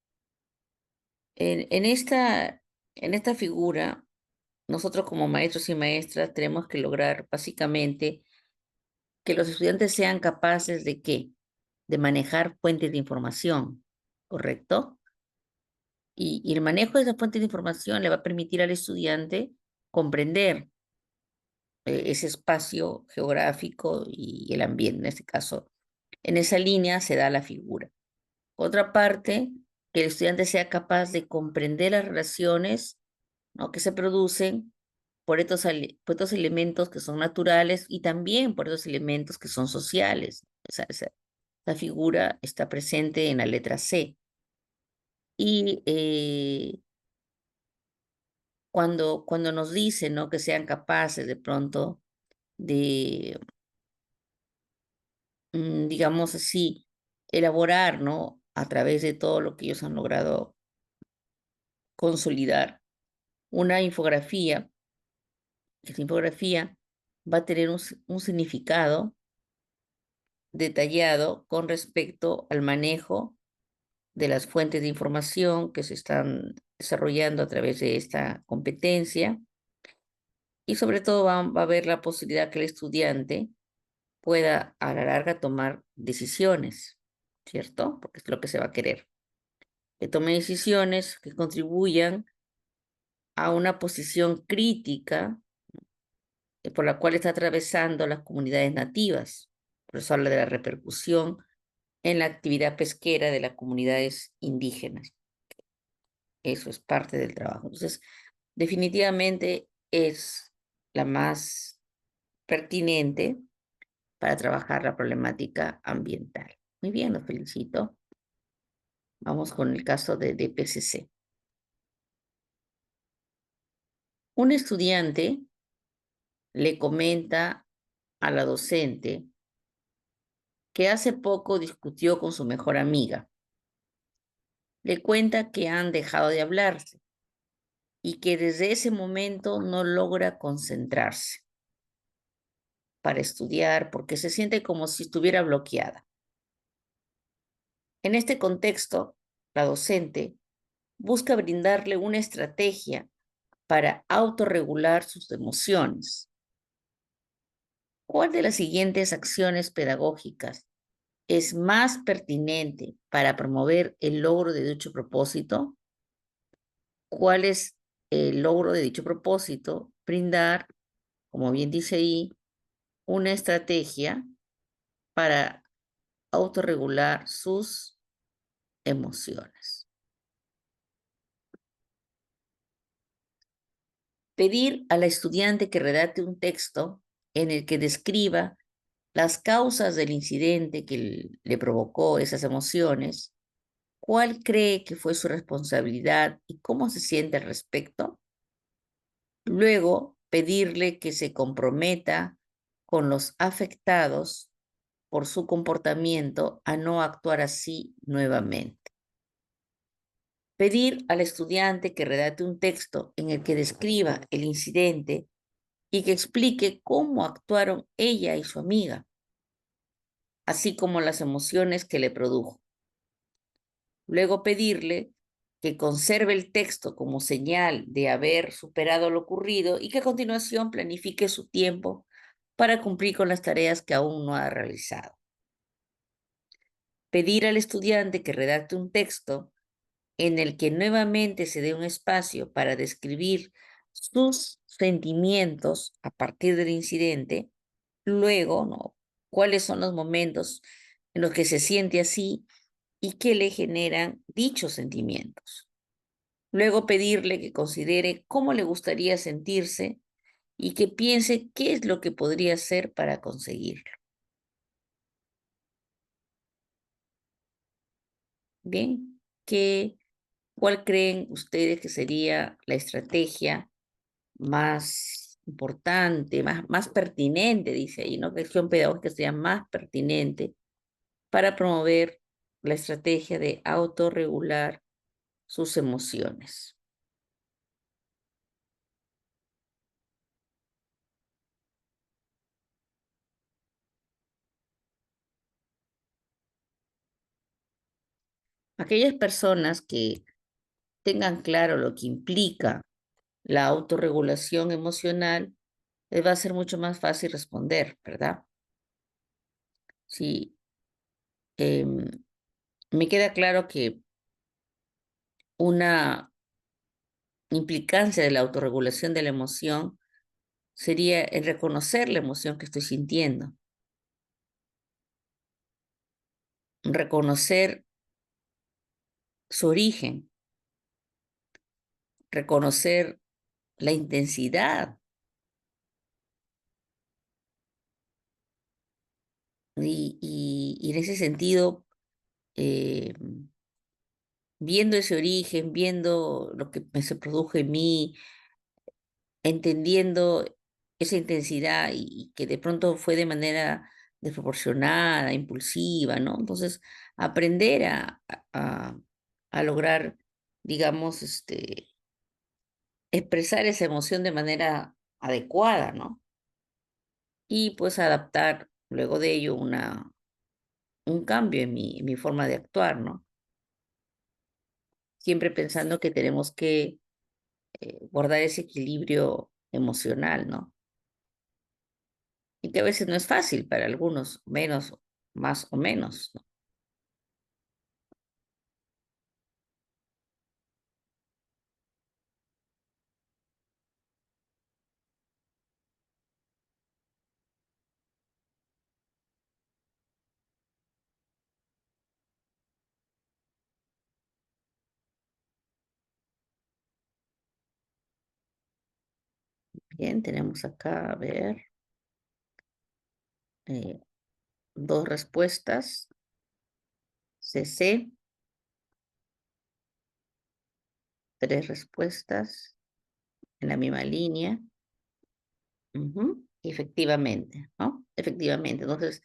En, en esta, en esta figura, nosotros como maestros y maestras tenemos que lograr básicamente que los estudiantes sean capaces de ¿qué? De manejar fuentes de información, ¿correcto? Y el manejo de esa fuente de información le va a permitir al estudiante comprender ese espacio geográfico y el ambiente, en este caso. En esa línea se da la figura. Otra parte, que el estudiante sea capaz de comprender las relaciones, ¿no?, que se producen por estos elementos que son naturales y también por estos elementos que son sociales. Esa figura está presente en la letra C. Y cuando nos dicen, ¿no?, que sean capaces de pronto de, digamos así, elaborar, ¿no?, a través de todo lo que ellos han logrado consolidar, una infografía. Esta infografía va a tener un significado detallado con respecto al manejo de las fuentes de información que se están desarrollando a través de esta competencia y sobre todo va a haber la posibilidad que el estudiante pueda a la larga tomar decisiones, ¿cierto? Porque es lo que se va a querer. Que tome decisiones que contribuyan a una posición crítica por la cual está atravesando las comunidades nativas. Por eso habla de la repercusión en la actividad pesquera de las comunidades indígenas. Eso es parte del trabajo. Entonces, definitivamente es la más pertinente para trabajar la problemática ambiental. Muy bien, los felicito. Vamos con el caso de PCC. Un estudiante le comenta a la docente que hace poco discutió con su mejor amiga. Le cuenta que han dejado de hablarse y que desde ese momento no logra concentrarse para estudiar porque se siente como si estuviera bloqueada. En este contexto, la docente busca brindarle una estrategia para autorregular sus emociones. ¿Cuál de las siguientes acciones pedagógicas es más pertinente para promover el logro de dicho propósito? ¿Cuál es el logro de dicho propósito? Brindar, como bien dice ahí, una estrategia para autorregular sus emociones. Pedir a la estudiante que redacte un texto en el que describa las causas del incidente que le provocó esas emociones, cuál cree que fue su responsabilidad y cómo se siente al respecto. Luego, pedirle que se comprometa con los afectados por su comportamiento a no actuar así nuevamente. Pedir al estudiante que redacte un texto en el que describa el incidente y que explique cómo actuaron ella y su amiga, así como las emociones que le produjo. Luego pedirle que conserve el texto como señal de haber superado lo ocurrido y que a continuación planifique su tiempo para cumplir con las tareas que aún no ha realizado. Pedir al estudiante que redacte un texto en el que nuevamente se dé un espacio para describir sus sentimientos a partir del incidente, luego, ¿no? ¿Cuáles son los momentos en los que se siente así y qué le generan dichos sentimientos? Luego pedirle que considere cómo le gustaría sentirse y que piense qué es lo que podría hacer para conseguirlo. Bien, ¿cuál creen ustedes que sería la estrategia más importante, más pertinente, dice ahí, ¿no? Que acción pedagógica sería más pertinente para promover la estrategia de autorregular sus emociones? Aquellas personas que tengan claro lo que implica la autorregulación emocional, les va a ser mucho más fácil responder, ¿verdad? Si me queda claro que una implicancia de la autorregulación de la emoción sería el reconocer la emoción que estoy sintiendo, reconocer su origen, reconocer la intensidad y en ese sentido, eh, viendo ese origen, viendo lo que se produjo en mí, entendiendo esa intensidad y que de pronto fue de manera desproporcionada, impulsiva, ¿no? Entonces, aprender a lograr, digamos, expresar esa emoción de manera adecuada, ¿no? Y pues adaptar luego de ello un cambio en mi forma de actuar, ¿no? Siempre pensando que tenemos que guardar ese equilibrio emocional, ¿no? Y que a veces no es fácil para algunos, menos, más o menos, ¿no? Bien, tenemos acá, a ver, eh, dos respuestas. CC, tres respuestas en la misma línea. Ujú, efectivamente, ¿no? Efectivamente. Entonces,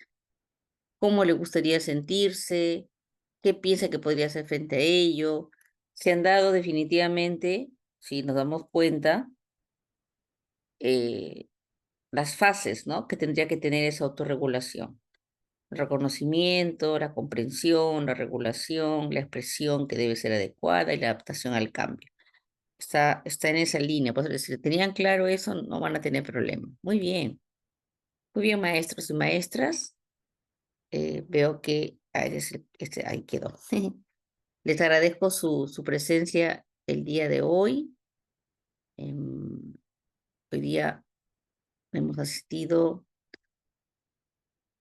¿cómo le gustaría sentirse? ¿Qué piensa que podría hacer frente a ello? Se han dado definitivamente, si nos damos cuenta, eh, las fases, ¿no? Que tendría que tener esa autorregulación. El reconocimiento, la comprensión, la regulación, la expresión que debe ser adecuada y la adaptación al cambio. Está en esa línea. Pues si tenían claro eso, no van a tener problema. Muy bien, maestros y maestras. Veo que ahí quedó. Les agradezco su presencia el día de hoy. Em, Hoy día hemos asistido.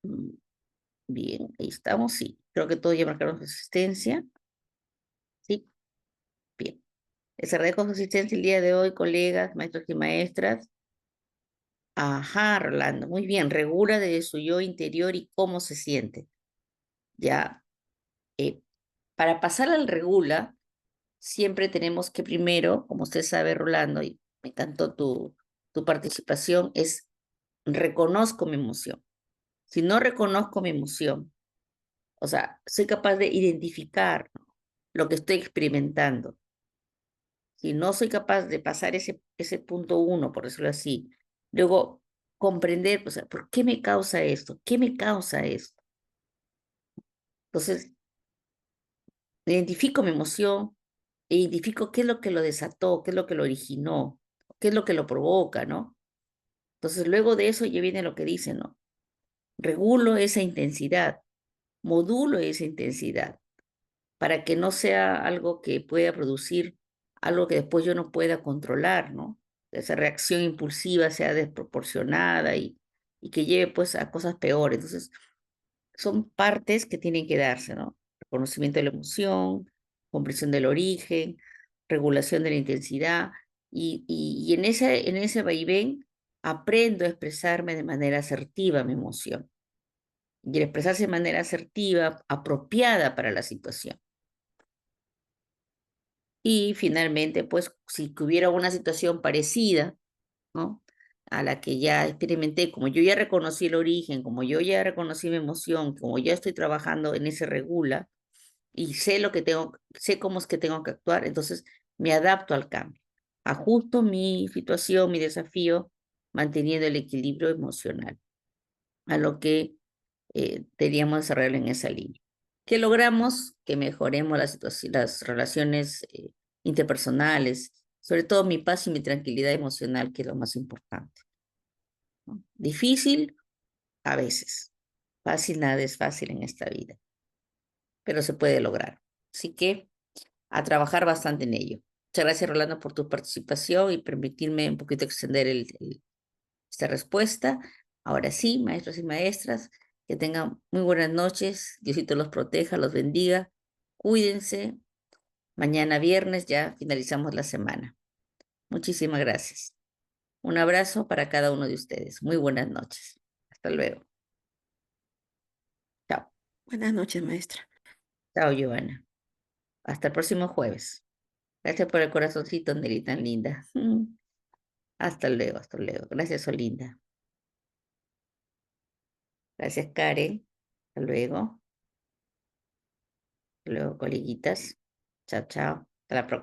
mm, Bien, ahí estamos, sí. Creo que todos ya marcaron su asistencia. Sí, bien. Les agradezco su asistencia el día de hoy, colegas, maestros y maestras. Ajá, Rolando, muy bien. Regula de su yo interior y cómo se siente. Ya, eh, para pasar al regula, siempre tenemos que primero, como usted sabe, Rolando, y me encantó tu participación, es reconozco mi emoción. Si no reconozco mi emoción, o sea, soy capaz de identificar, ¿no?, lo que estoy experimentando. Si no soy capaz de pasar ese punto uno, por decirlo así, luego comprender, o sea, ¿por qué me causa esto? ¿Qué me causa esto? Entonces, identifico mi emoción, e identifico qué es lo que lo desató, qué es lo que lo originó, qué es lo que lo provoca, ¿no? Entonces, luego de eso ya viene lo que dice, ¿no? Regulo esa intensidad, modulo esa intensidad, para que no sea algo que pueda producir algo que después yo no pueda controlar, ¿no? esa reacción impulsiva sea desproporcionada y que lleve pues a cosas peores. Entonces, son partes que tienen que darse, ¿no? Reconocimiento de la emoción, comprensión del origen, regulación de la intensidad, y en ese vaivén aprendo a expresarme de manera asertiva mi emoción. Y el expresarse de manera asertiva, apropiada para la situación. Y finalmente, pues, si hubiera una situación parecida, ¿no? A la que ya experimenté, como yo ya reconocí el origen, como yo ya reconocí mi emoción, como ya estoy trabajando en ese regula y sé lo que tengo, sé cómo es que tengo que actuar, entonces me adapto al cambio, ajusto mi situación, mi desafío, manteniendo el equilibrio emocional, a lo que teníamos desarrollar en esa línea. ¿Qué logramos? Que mejoremos la situación, las relaciones interpersonales, sobre todo mi paz y mi tranquilidad emocional, que es lo más importante, ¿no? Difícil a veces, fácil nada es fácil en esta vida, pero se puede lograr. Así que a trabajar bastante en ello. Muchas gracias, Rolando, por tu participación y permitirme un poquito extender esta respuesta. Ahora sí, maestros y maestras, que tengan muy buenas noches. Diosito los proteja, los bendiga. Cuídense. Mañana viernes ya finalizamos la semana. Muchísimas gracias. Un abrazo para cada uno de ustedes. Muy buenas noches. Hasta luego. Chao. Buenas noches, maestra. Chao, Giovanna. Hasta el próximo jueves. Gracias por el corazoncito, Nelly, tan linda. Hasta luego, hasta luego. Gracias, Olinda. Gracias, Karen. Hasta luego. Hasta luego, coleguitas. Chao, chao. Hasta la próxima.